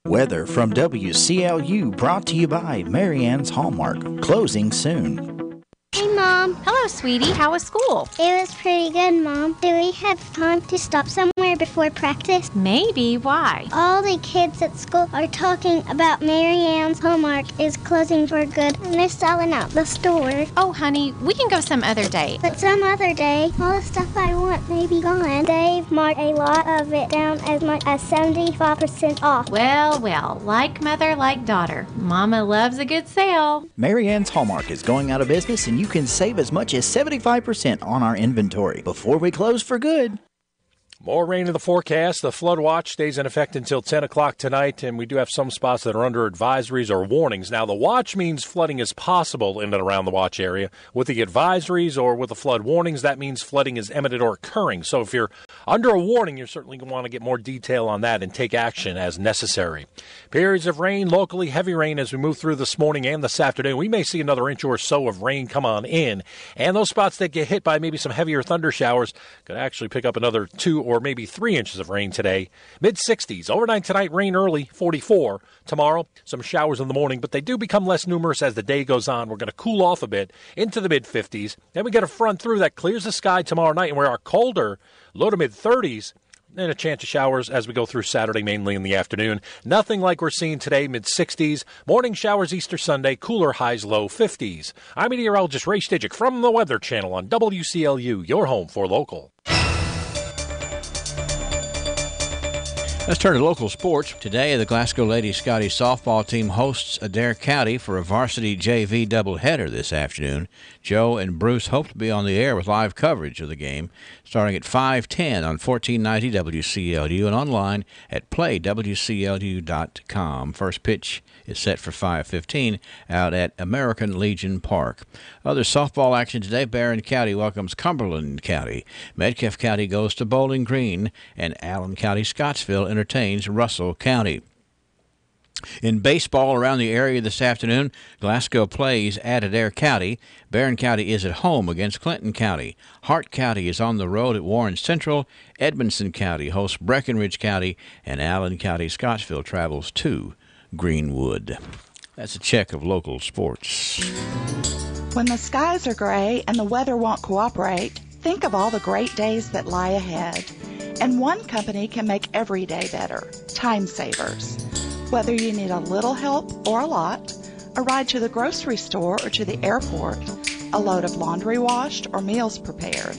Weather from WCLU, brought to you by Marianne's Hallmark. Closing soon. Hey, Mom. Hello, sweetie. How was school? It was pretty good, Mom. Do we have time to stop somewhere before practice? Maybe. Why? All the kids at school are talking about Marianne's Hallmark is closing for good, and they're selling out the store. Oh, honey, we can go some other day. But some other day, all the stuff I want may be gone. They've marked a lot of it down as much as 75% off. Well, like mother, like daughter. Mama loves a good sale. Marianne's Hallmark is going out of business, and you can save as much as 75% on our inventory before we close for good. More rain in the forecast. The flood watch stays in effect until 10 o'clock tonight, and we do have some spots that are under advisories or warnings. Now, the watch means flooding is possible in and around the watch area. With the advisories or with the flood warnings, that means flooding is imminent or occurring. So if you're under a warning, you're certainly going to want to get more detail on that and take action as necessary. Periods of rain, locally heavy rain as we move through this morning and this afternoon. We may see another inch or so of rain come on in, and those spots that get hit by maybe some heavier thunder showers could actually pick up another 2 or maybe 3 inches of rain today. Mid-60s. Overnight tonight, rain early, 44. Tomorrow, some showers in the morning, but they do become less numerous as the day goes on. We're going to cool off a bit into the mid-50s. Then we get a front through that clears the sky tomorrow night, and we are colder, low to mid-30s. And a chance of showers as we go through Saturday, mainly in the afternoon. Nothing like we're seeing today, mid-60s. Morning showers Easter Sunday, cooler highs, low 50s. I'm meteorologist Ray Stidgick from the Weather Channel on WCLU, your home for local. Let's turn to local sports. Today, the Glasgow Ladies Scotty softball team hosts Adair County for a varsity JV doubleheader this afternoon. Joe and Bruce hope to be on the air with live coverage of the game starting at 5:10 on 1490 WCLU and online at playwclu.com. First pitch is set for 5:15 out at American Legion Park. Other softball action today, Barron County welcomes Cumberland County. Metcalfe County goes to Bowling Green, and Allen County Scottsville entertains Russell County. In baseball around the area this afternoon, Glasgow plays at Adair County. Barron County is at home against Clinton County. Hart County is on the road at Warren Central. Edmondson County hosts Breckenridge County, and Allen County Scottsville travels to Greenwood. That's a check of local sports. When the skies are gray and the weather won't cooperate, think of all the great days that lie ahead. And one company can make every day better. Time Savers. Whether you need a little help or a lot, a ride to the grocery store or to the airport, a load of laundry washed or meals prepared,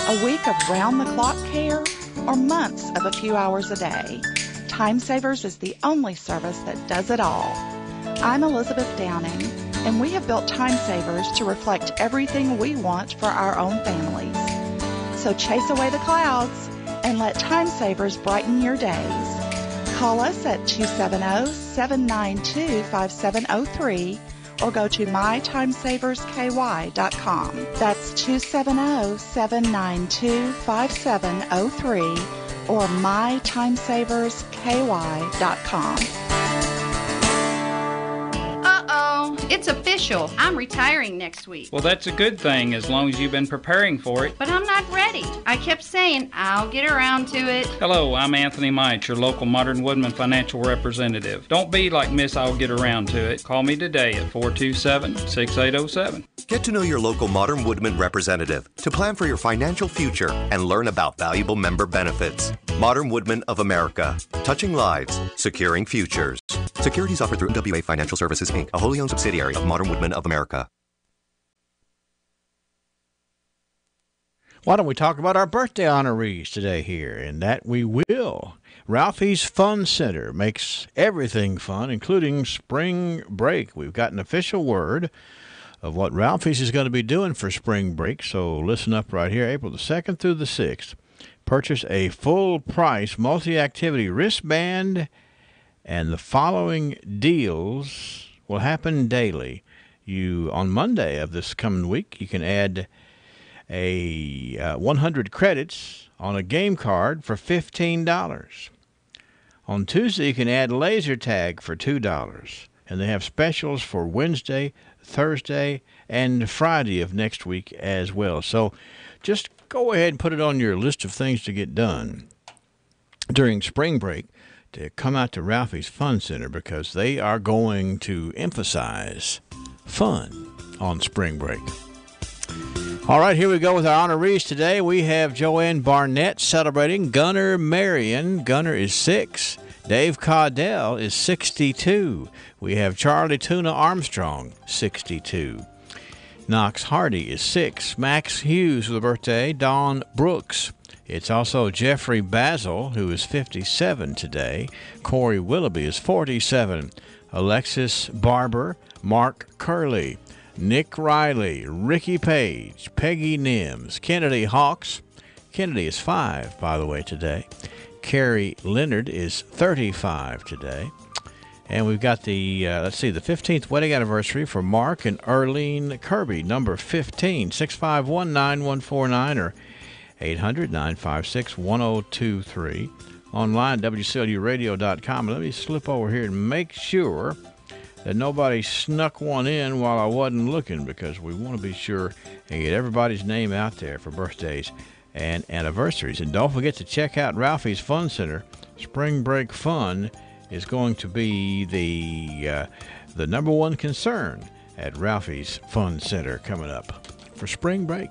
a week of round-the-clock care, or months of a few hours a day, Time Savers is the only service that does it all. I'm Elizabeth Downing, and we have built Time Savers to reflect everything we want for our own families. So chase away the clouds and let Time Savers brighten your days. Call us at 270-792-5703 or go to mytimesaversky.com. That's 270-792-5703 or mytimesaversky.com. Uh-oh, It's official. I'm retiring next week. Well, that's a good thing as long as you've been preparing for it. But I'm not ready. I kept saying I'll get around to it. Hello, I'm Anthony Mite, your local Modern Woodman financial representative. Don't be like Miss I'll get around to it. Call me today at 427-6807. Get to know your local Modern Woodman representative to plan for your financial future and learn about valuable member benefits. Modern Woodman of America. Touching lives, securing futures. Securities offered through NWA Financial Services, Inc., a wholly owned subsidiary of Modern Woodman of America. Why don't we talk about our birthday honorees today here? And that we will. Ralphie's Fun Center makes everything fun, including spring break. We've got an official word of what Ralphie's is going to be doing for spring break, so listen up right here. April the 2nd through the 6th. Purchase a full-price multi-activity wristband, and the following deals will happen daily. On Monday of this coming week, you can add a 100 credits on a game card for $15. On Tuesday, you can add laser tag for $2. And they have specials for Wednesday, Thursday, and Friday of next week as well. So just go ahead and put it on your list of things to get done during spring break to come out to Ralphie's Fun Center, because they are going to emphasize fun on spring break. All right, here we go with our honorees today. We have Joanne Barnett celebrating. Gunnar Marion. Gunnar is 6. Dave Caudell is 62. We have Charlie Tuna Armstrong, 62. Knox Hardy is 6. Max Hughes with a birthday. Dawn Brooks. It's also Jeffrey Basil, who is 57 today. Corey Willoughby is 47. Alexis Barber. Mark Curley. Nick Riley. Ricky Page. Peggy Nims. Kennedy Hawks. Kennedy is 5, by the way, today. Carrie Leonard is 35 today. And we've got the 15th wedding anniversary for Mark and Erlene Kirby, number 15, 651-9149 or 800-956-1023. Online, WCLUradio.com. Let me slip over here and make sure that nobody snuck one in while I wasn't looking, because we want to be sure and get everybody's name out there for birthdays and anniversaries. And don't forget to check out Ralphie's Fun Center. Spring break fun is going to be the number one concern at Ralphie's Fun Center coming up for spring break.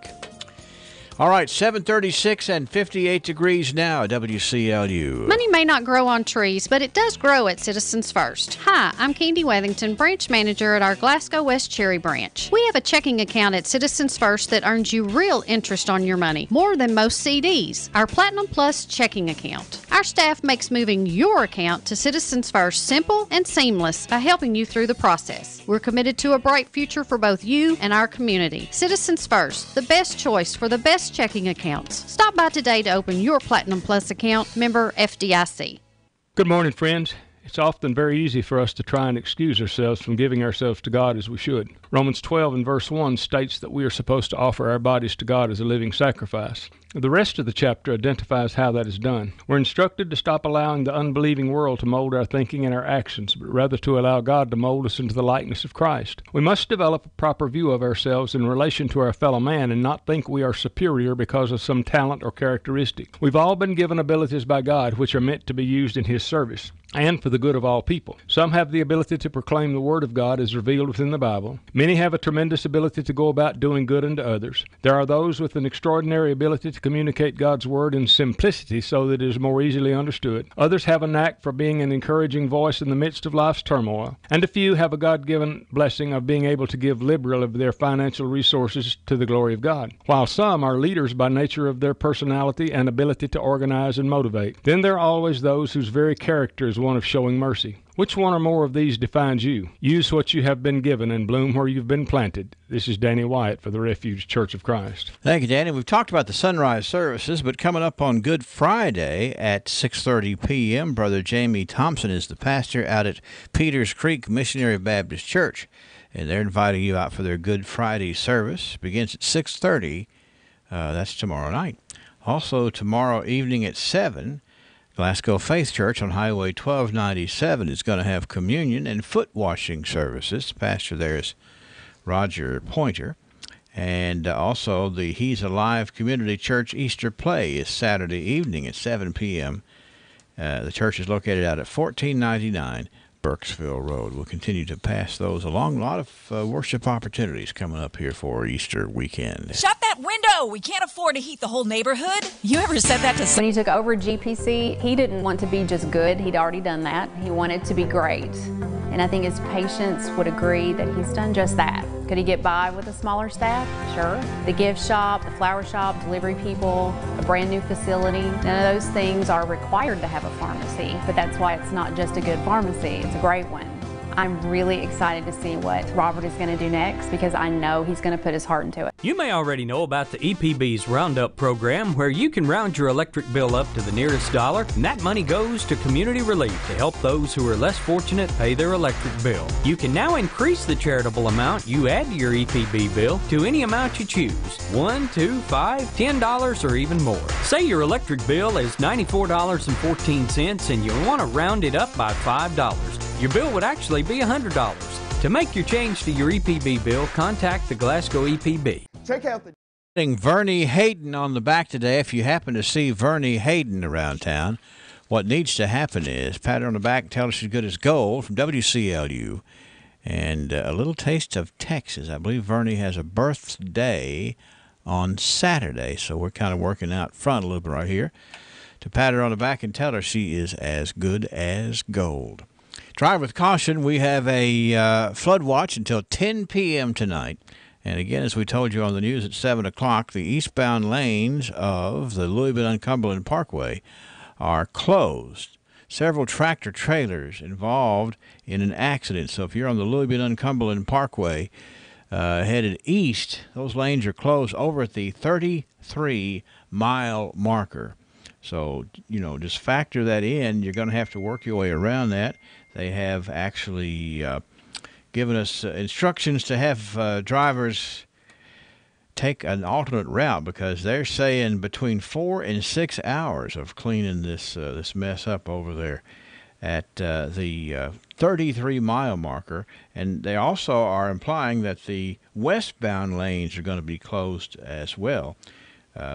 All right, 7:36 and 58 degrees now, WCLU. Money may not grow on trees, but it does grow at Citizens First. Hi, I'm Candy Wethington, branch manager at our Glasgow West Cherry branch. We have a checking account at Citizens First that earns you real interest on your money, more than most CDs. Our Platinum Plus checking account. Our staff makes moving your account to Citizens First simple and seamless by helping you through the process. We're committed to a bright future for both you and our community. Citizens First, the best choice for the best checking accounts. Stop by today to open your Platinum Plus account, member FDIC. Good morning, friends. It's often very easy for us to try and excuse ourselves from giving ourselves to God as we should. Romans 12 and verse 1 states that we are supposed to offer our bodies to God as a living sacrifice. The rest of the chapter identifies how that is done. We're instructed to stop allowing the unbelieving world to mold our thinking and our actions, but rather to allow God to mold us into the likeness of Christ. We must develop a proper view of ourselves in relation to our fellow man and not think we are superior because of some talent or characteristic. We've all been given abilities by God which are meant to be used in His service and for the good of all people. Some have the ability to proclaim the Word of God as revealed within the Bible. Many have a tremendous ability to go about doing good unto others. There are those with an extraordinary ability to communicate God's Word in simplicity so that it is more easily understood. Others have a knack for being an encouraging voice in the midst of life's turmoil. And a few have a God-given blessing of being able to give liberally of their financial resources to the glory of God. While some are leaders by nature of their personality and ability to organize and motivate. Then there are always those whose very character is one of showing mercy. Which one or more of these defines you? Use what you have been given and bloom where you've been planted. This is Danny Wyatt for the Refuge Church of Christ. Thank you, Danny. We've talked about the sunrise services, but coming up on Good Friday at 6:30 p.m., Brother Jamie Thompson is the pastor out at Peters Creek Missionary Baptist Church, and they're inviting you out for their Good Friday service. It begins at 6:30. That's tomorrow night. Also, tomorrow evening at 7, Glasgow Faith Church on Highway 1297 is going to have communion and foot washing services. The pastor there is Roger Pointer. And also the He's Alive Community Church Easter Play is Saturday evening at 7 p.m. The church is located out at 1499 Burkesville Road. We'll continue to pass those along. A lot of worship opportunities coming up here for Easter weekend. Shut that window! We can't afford to heat the whole neighborhood. You ever said that to When he took over GPC, he didn't want to be just good. He'd already done that. He wanted to be great. And I think his patients would agree that he's done just that. Could he get by with a smaller staff? Sure. The gift shop, the flower shop, delivery people, a brand new facility, none of those things are required to have a pharmacy, but that's why it's not just a good pharmacy, it's a great one. I'm really excited to see what Robert is going to do next because I know he's going to put his heart into it. You may already know about the EPB's Roundup program where you can round your electric bill up to the nearest dollar, and that money goes to community relief to help those who are less fortunate pay their electric bill. You can now increase the charitable amount you add to your EPB bill to any amount you choose, $1, $2, $5, $10, or even more. Say your electric bill is $94.14 and you want to round it up by $5. Your bill would actually be $100. To make your change to your EPB bill, contact the Glasgow EPB. Check out the Vernie Hayden on the back today. If you happen to see Vernie Hayden around town, what needs to happen is pat her on the back, tell her she's good as gold from WCLU, and a little taste of Texas. I believe Vernie has a birthday on Saturday, so we're kind of working out front a little bit right here to pat her on the back and tell her she is as good as gold. Drive with caution. We have a flood watch until 10 p.m. tonight. And again, as we told you on the news at 7 o'clock, the eastbound lanes of the Louisville-Cumberland Parkway are closed. Several tractor-trailers involved in an accident. So if you're on the Louisville-Cumberland Parkway headed east, those lanes are closed over at the 33-mile marker. So, just factor that in. You're going to have to work your way around that. They have actually given us instructions to have drivers take an alternate route because they're saying between 4 and 6 hours of cleaning this mess up over there at the 33-mile marker. And they also are implying that the westbound lanes are going to be closed as well.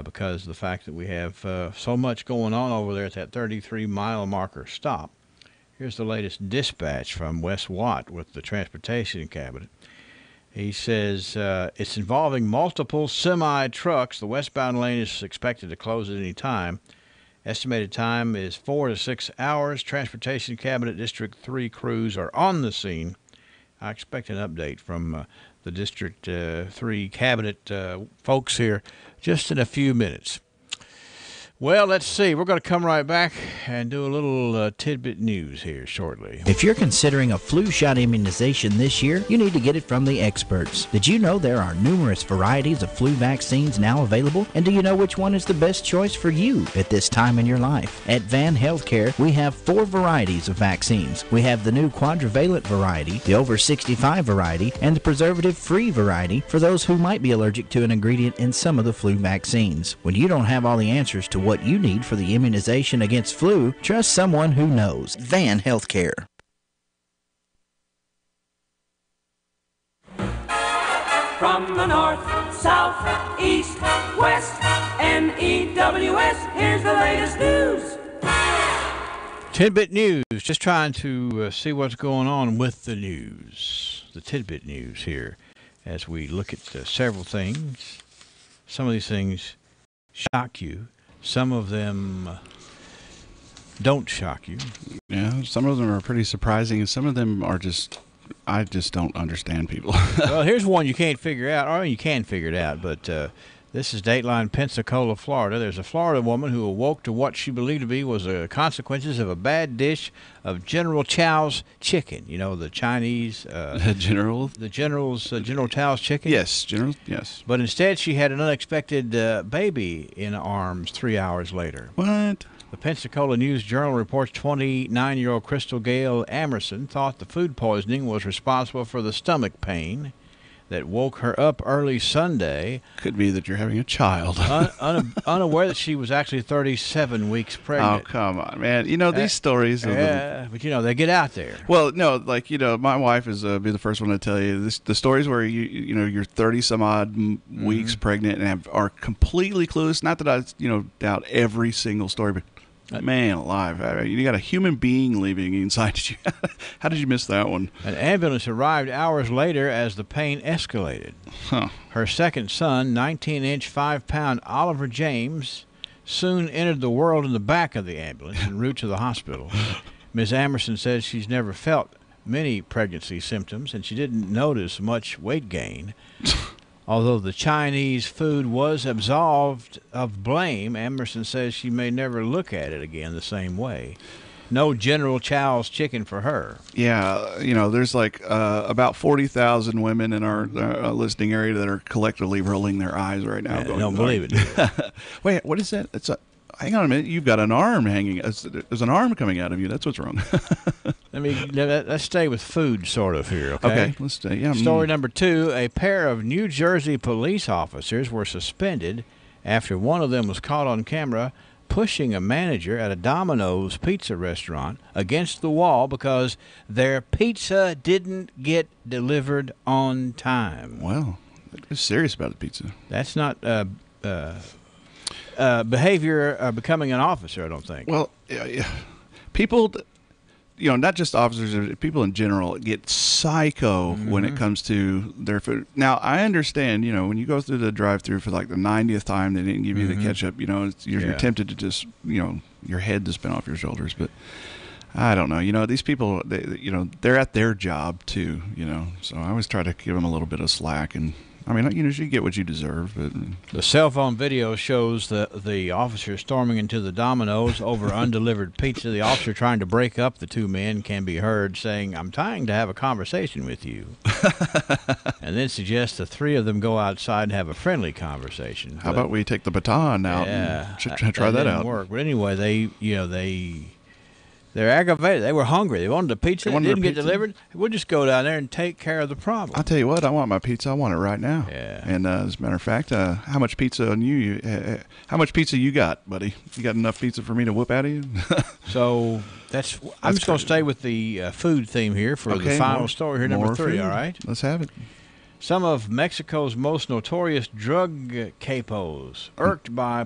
Because of the fact that we have so much going on over there at that 33-mile marker stop. Here's the latest dispatch from Wes Watt with the Transportation Cabinet. He says it's involving multiple semi-trucks. The westbound lane is expected to close at any time. Estimated time is 4 to 6 hours. Transportation Cabinet District 3 crews are on the scene. I expect an update from the District 3 Cabinet folks here just in a few minutes. Well, let's see. We're going to come right back and do a little tidbit news here shortly. If you're considering a flu shot immunization this year, you need to get it from the experts. Did you know there are numerous varieties of flu vaccines now available? And do you know which one is the best choice for you at this time in your life? At Van Healthcare, we have 4 varieties of vaccines. We have the new quadrivalent variety, the over 65 variety, and the preservative-free variety for those who might be allergic to an ingredient in some of the flu vaccines. When you don't have all the answers to what you need for the immunization against flu, trust someone who knows. Van Healthcare. From the north, south, east, west, NEWS, here's the latest news. Tidbit news, just trying to see what's going on with the news. The tidbit news here as we look at several things. Some of these things shock you. Some of them don't shock you. Yeah, some of them are pretty surprising, and some of them are I just don't understand people. Well, here's one you can't figure out, or you can figure it out, but this is Dateline, Pensacola, Florida. There's a Florida woman who awoke to what she believed to be was the consequences of a bad dish of General Chow's chicken. You know, the Chinese... General Chow's chicken? Yes, yes. But instead, she had an unexpected baby in arms 3 hours later. What? The Pensacola News-Journal reports 29-year-old Crystal Gail Amerson thought the food poisoning was responsible for the stomach pain. that woke her up early Sunday. Could be that you're having a child. Unaware that she was actually 37 weeks pregnant. Oh, come on, man. These stories. But they get out there. Well, no, my wife is be the first one to tell you this. The stories where you're 30 some odd weeks pregnant and are completely clueless. Not that I doubt every single story, but man alive, you got a human being living inside you. How did you miss that one? An ambulance arrived hours later as the pain escalated. Huh. Her second son, 19-inch, 5-pound Oliver James, soon entered the world in the back of the ambulance en route to the hospital. Ms. Amerson says she's never felt many pregnancy symptoms, and she didn't notice much weight gain. Although the Chinese food was absolved of blame, Amerson says she may never look at it again the same way. No General Chow's chicken for her. Yeah, there's about 40,000 women in our listening area that are collectively rolling their eyes right now. Don't believe it. Wait, what is that? Hang on a minute. You've got an arm hanging. There's an arm coming out of you. That's what's wrong. Let's stay with food sort of here, okay? Okay, let's stay. Yeah. Story number 2, a pair of New Jersey police officers were suspended after one of them was caught on camera pushing a manager at a Domino's pizza restaurant against the wall because their pizza didn't get delivered on time. Well, they're serious about the pizza. That's not behavior becoming an officer, I don't think. Well, people, not just officers, people in general get psycho when it comes to their food. Now, I understand, when you go through the drive-thru for the 90th time, they didn't give you the ketchup, you're tempted to just, your head to spin off your shoulders. But I don't know. These people, they're at their job too, so I always try to give them a little bit of slack. And you get what you deserve. But the cell phone video shows the officer storming into the Domino's over undelivered pizza. The officer trying to break up the two men can be heard saying, "I'm trying to have a conversation with you," and then suggests the three of them go outside and have a friendly conversation. How about we take the baton out and try that out? Work. But anyway, they're aggravated. They were hungry. They wanted the pizza. It didn't get delivered. We'll just go down there and take care of the problem. I'll tell you what. I want my pizza. I want it right now. Yeah. And as a matter of fact, how much pizza on you? How much pizza you got, buddy? You got enough pizza for me to whoop out of you? So I'm just going to stay with the food theme here for the final story here, number 3. Food. All right. Let's have it. Some of Mexico's most notorious drug capos irked by a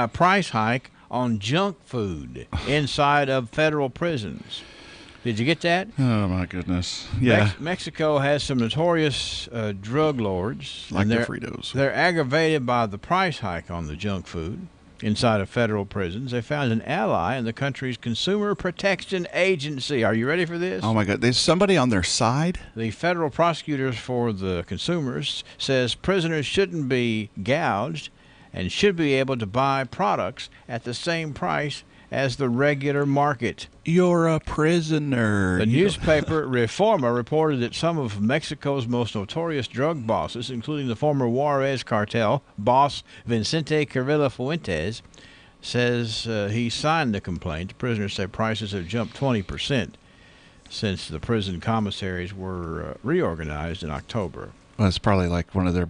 price hike on junk food inside of federal prisons. Did you get that? Oh, my goodness. Yeah. Mexico has some notorious drug lords. Like the Fritos. They're aggravated by the price hike on the junk food inside of federal prisons. They found an ally in the country's Consumer Protection Agency. Are you ready for this? Oh, my God. There's somebody on their side? The federal prosecutors for the consumers says prisoners shouldn't be gouged and should be able to buy products at the same price as the regular market. You're a prisoner. The newspaper Reforma reported that some of Mexico's most notorious drug bosses, including the former Juarez cartel boss Vicente Carrilla Fuentes, says he signed the complaint. The prisoners say prices have jumped 20% since the prison commissaries were reorganized in October. Well, it's probably like one of their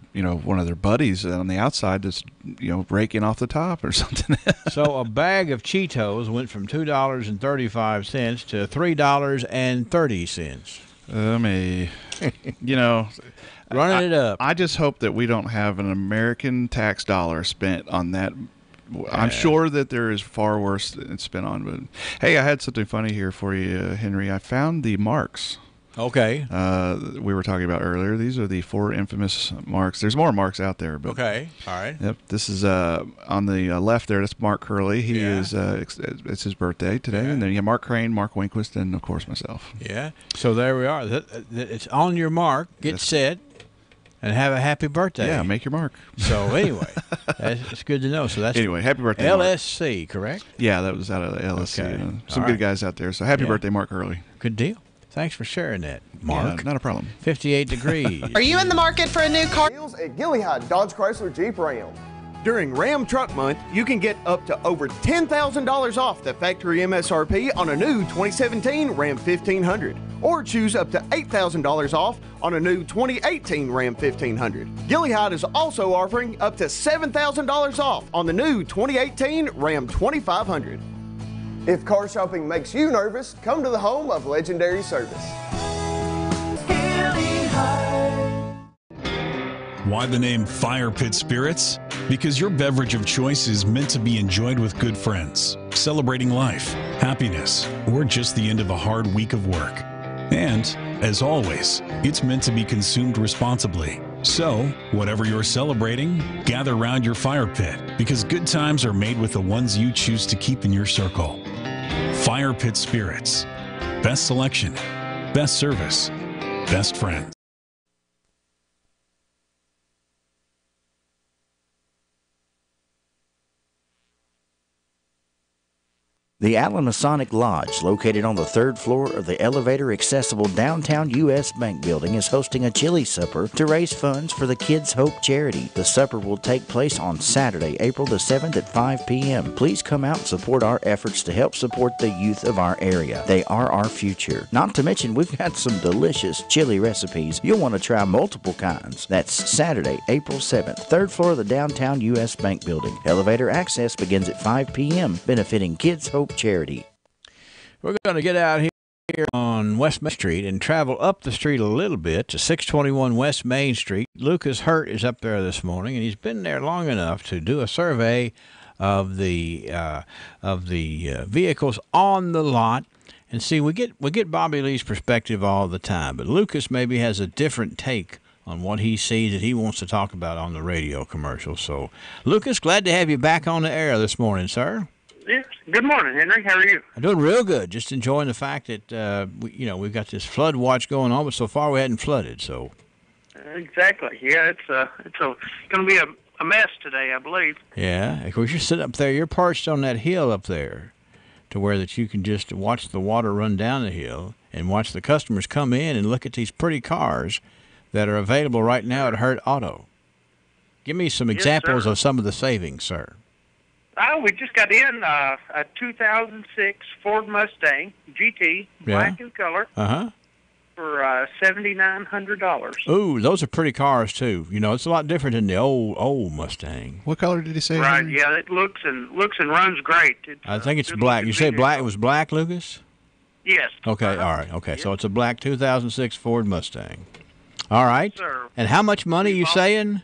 buddies on the outside that's raking off the top or something. So a bag of Cheetos went from $2.35 to $3.30. Running it up. I just hope that we don't have an American tax dollar spent on that. I'm sure that there is far worse it's spent on. But hey, I had something funny here for you, Henry. I found the marks. Okay. We were talking about earlier. These are the 4 infamous marks. There's more marks out there. But okay. All right. Yep. This is on the left there. That's Mark Curley. He is. It's his birthday today. And then you have Mark Crane, Mark Winquist, and of course myself. Yeah. So there we are. It's on your mark. Get set. And have a happy birthday. Yeah, make your mark. So anyway, it's good to know. So that's happy birthday, LSC, Mark. Correct? Yeah, that was out of the LSC. Okay. Some good guys out there. So happy birthday, Mark Curley. Good deal. Thanks for sharing that, Mark. Yeah, not a problem. 58 degrees. Are you in the market for a new car? At Gilliard Dodge Chrysler Jeep Ram. During Ram Truck Month, you can get up to over $10,000 off the factory MSRP on a new 2017 Ram 1500. or choose up to $8,000 off on a new 2018 Ram 1500. Gilly Hyde is also offering up to $7,000 off on the new 2018 Ram 2500. If car shopping makes you nervous, come to the home of legendary service. Why the name Fire Pit Spirits? Because your beverage of choice is meant to be enjoyed with good friends, celebrating life, happiness, or just the end of a hard week of work. And, as always, it's meant to be consumed responsibly. So, whatever you're celebrating, gather round your fire pit, because good times are made with the ones you choose to keep in your circle. Fire Pit Spirits. Best selection, best service, best friends. The Allen Masonic Lodge, located on the third floor of the elevator-accessible downtown U.S. Bank Building, is hosting a chili supper to raise funds for the Kids Hope charity. The supper will take place on Saturday, April the 7th at 5 p.m. Please come out and support our efforts to help support the youth of our area. They are our future. Not to mention, we've got some delicious chili recipes. You'll want to try multiple kinds. That's Saturday, April 7th, third floor of the downtown U.S. Bank Building. Elevator access begins at 5 p.m., benefiting Kids Hope charity. We're going to get out here on West Main Street and travel up the street a little bit to 621 West Main Street. Lucas Hurt is up there this morning, and he's been there long enough to do a survey of the vehicles on the lot. And see, we get Bobby Lee's perspective all the time, but Lucas maybe has a different take on what he sees that he wants to talk about on the radio commercial. So, Lucas, glad to have you back on the air this morning, sir. Yes. Good morning, Henry. How are you? I'm doing real good. Just enjoying the fact that we've got this flood watch going on, but so far we hadn't flooded. So exactly. Yeah, it's going to be a mess today, I believe. Yeah, of course you're sitting up there. You're perched on that hill up there, to where that you can just watch the water run down the hill and watch the customers come in and look at these pretty cars that are available right now at Hurt Auto. Give me some examples of some of the savings, sir. We just got in a 2006 Ford Mustang GT, black in color, for $7,900. Ooh, those are pretty cars too. You know, it's a lot different than the old Mustang. What color did he say? Right, yeah, it looks and runs great. I think it's black. You say black? It was black, Lucas? Yes. Okay, all right. Okay, so it's a black 2006 Ford Mustang. All right. Yes, sir. And how much money are you saying?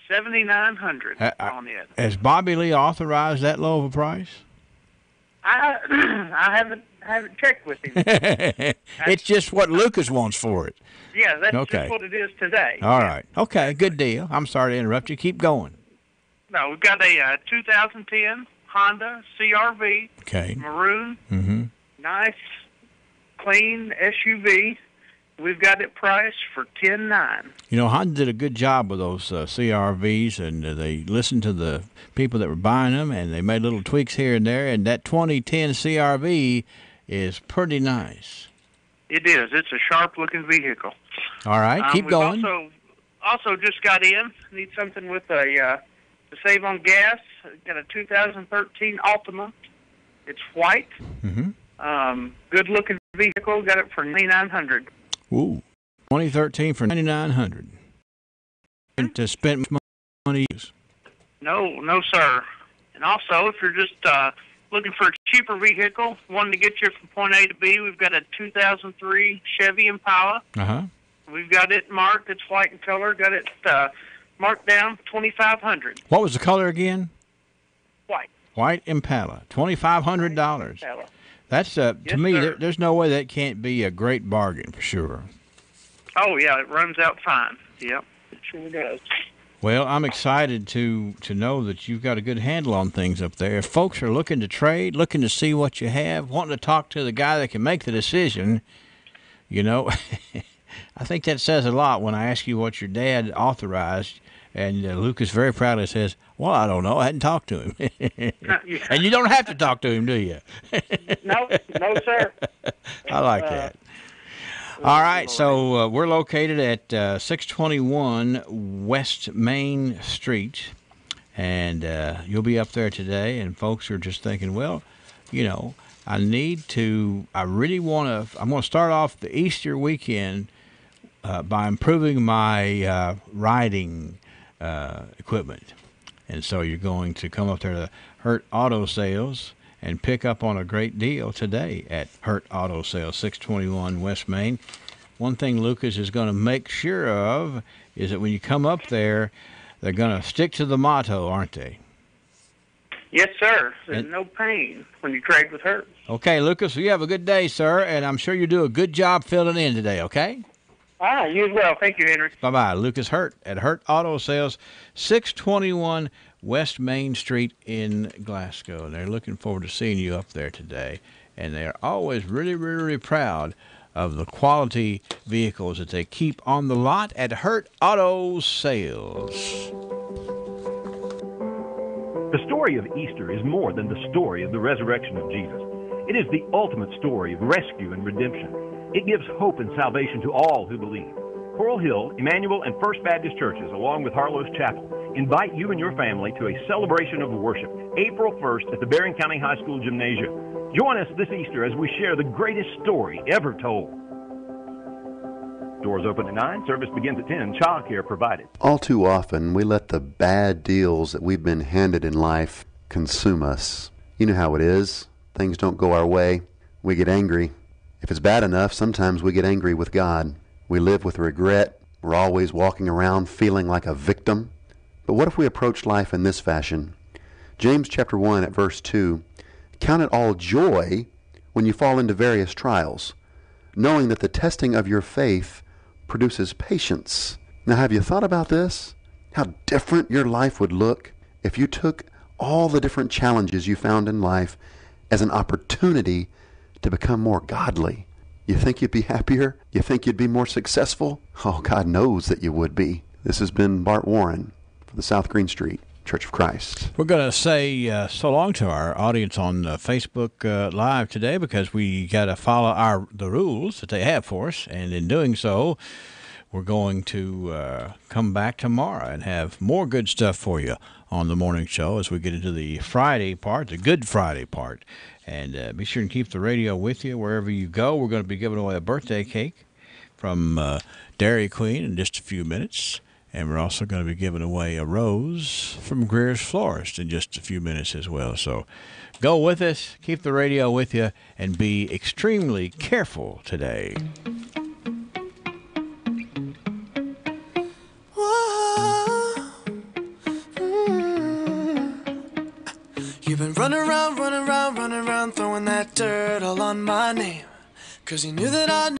$7,900 on it. Has Bobby Lee authorized that low of a price? I haven't checked with him. It's just what Lucas wants for it. Yeah, that's just what it is today. All right. Okay, good deal. I'm sorry to interrupt you. Keep going. No, we've got a 2010 Honda CRV. Okay. Maroon. Mm-hmm. Nice, clean SUV. We've got it priced for $10,900. You know, Honda did a good job with those CRVs, and they listened to the people that were buying them, and they made little tweaks here and there, and that 2010 CRV is pretty nice. It is. It's a sharp-looking vehicle. All right, keep going. Also just got in. Need something with to save on gas. Got a 2013 Altima. It's white. Mm-hmm. Good-looking vehicle. Got it for $9,900. Ooh, 2013 for $9,900. And to spend money. No, sir. And also, if you're just looking for a cheaper vehicle, wanting to get you from point A to B, we've got a 2003 Chevy Impala. We've got it marked. It's white in color. Got it marked down $2,500. What was the color again? White. White Impala, $2,500. That's to me. There's no way that can't be a great bargain for sure. Oh yeah, it runs out fine. Yep, it sure does. Well, I'm excited to know that you've got a good handle on things up there. If folks are looking to trade, looking to see what you have, wanting to talk to the guy that can make the decision, you know, I think that says a lot when I ask you what your dad authorized. And Lucas very proudly says, well, I don't know. I hadn't talked to him. And you don't have to talk to him, do you? No, sir. I like that. All right, so we're located at 621 West Main Street. And you'll be up there today. And folks are just thinking, well, you know, I'm going to start off the Easter weekend by improving my riding equipment. And so you're going to come up there to Hurt Auto Sales and pick up on a great deal today at Hurt Auto Sales, 621 West Main. One thing Lucas is going to make sure of is that when you come up there, they're going to stick to the motto, aren't they? Yes, sir. There's no pain when you trade with Hurt. Okay, Lucas, well, you have a good day, sir, and I'm sure you do a good job filling in today, okay? You as well. Thank you, Henry. Bye-bye. Lucas Hurt at Hurt Auto Sales, 621 West Main Street in Glasgow. They're looking forward to seeing you up there today, and they are always really, really proud of the quality vehicles that they keep on the lot at Hurt Auto Sales. The story of Easter is more than the story of the resurrection of Jesus. It is the ultimate story of rescue and redemption. It gives hope and salvation to all who believe. Coral Hill, Emmanuel, and First Baptist churches, along with Harlow's Chapel, invite you and your family to a celebration of worship, April 1st at the Barron County High School Gymnasium. Join us this Easter as we share the greatest story ever told. Doors open at 9, service begins at 10, child care provided. All too often, we let the bad deals that we've been handed in life consume us. You know how it is. Things don't go our way. We get angry. If it's bad enough, sometimes we get angry with God. We live with regret. We're always walking around feeling like a victim. But what if we approach life in this fashion? James chapter 1 at verse 2, count it all joy when you fall into various trials, knowing that the testing of your faith produces patience. Now, have you thought about this? How different your life would look if you took all the different challenges you found in life as an opportunity to become more godly. You think you'd be happier? You think you'd be more successful? Oh, God knows that you would be. This has been Bart Warren for the South Green Street Church of Christ. We're going to say so long to our audience on Facebook Live today because we got to follow the rules that they have for us. And in doing so, we're going to come back tomorrow and have more good stuff for you on the morning show as we get into the Friday part, the Good Friday part. And be sure and keep the radio with you wherever you go. We're going to be giving away a birthday cake from Dairy Queen in just a few minutes. And we're also going to be giving away a rose from Greer's Florist in just a few minutes as well. So go with us, keep the radio with you, and be extremely careful today. You've been running around, throwing that dirt all on my name. 'Cause you knew that I'd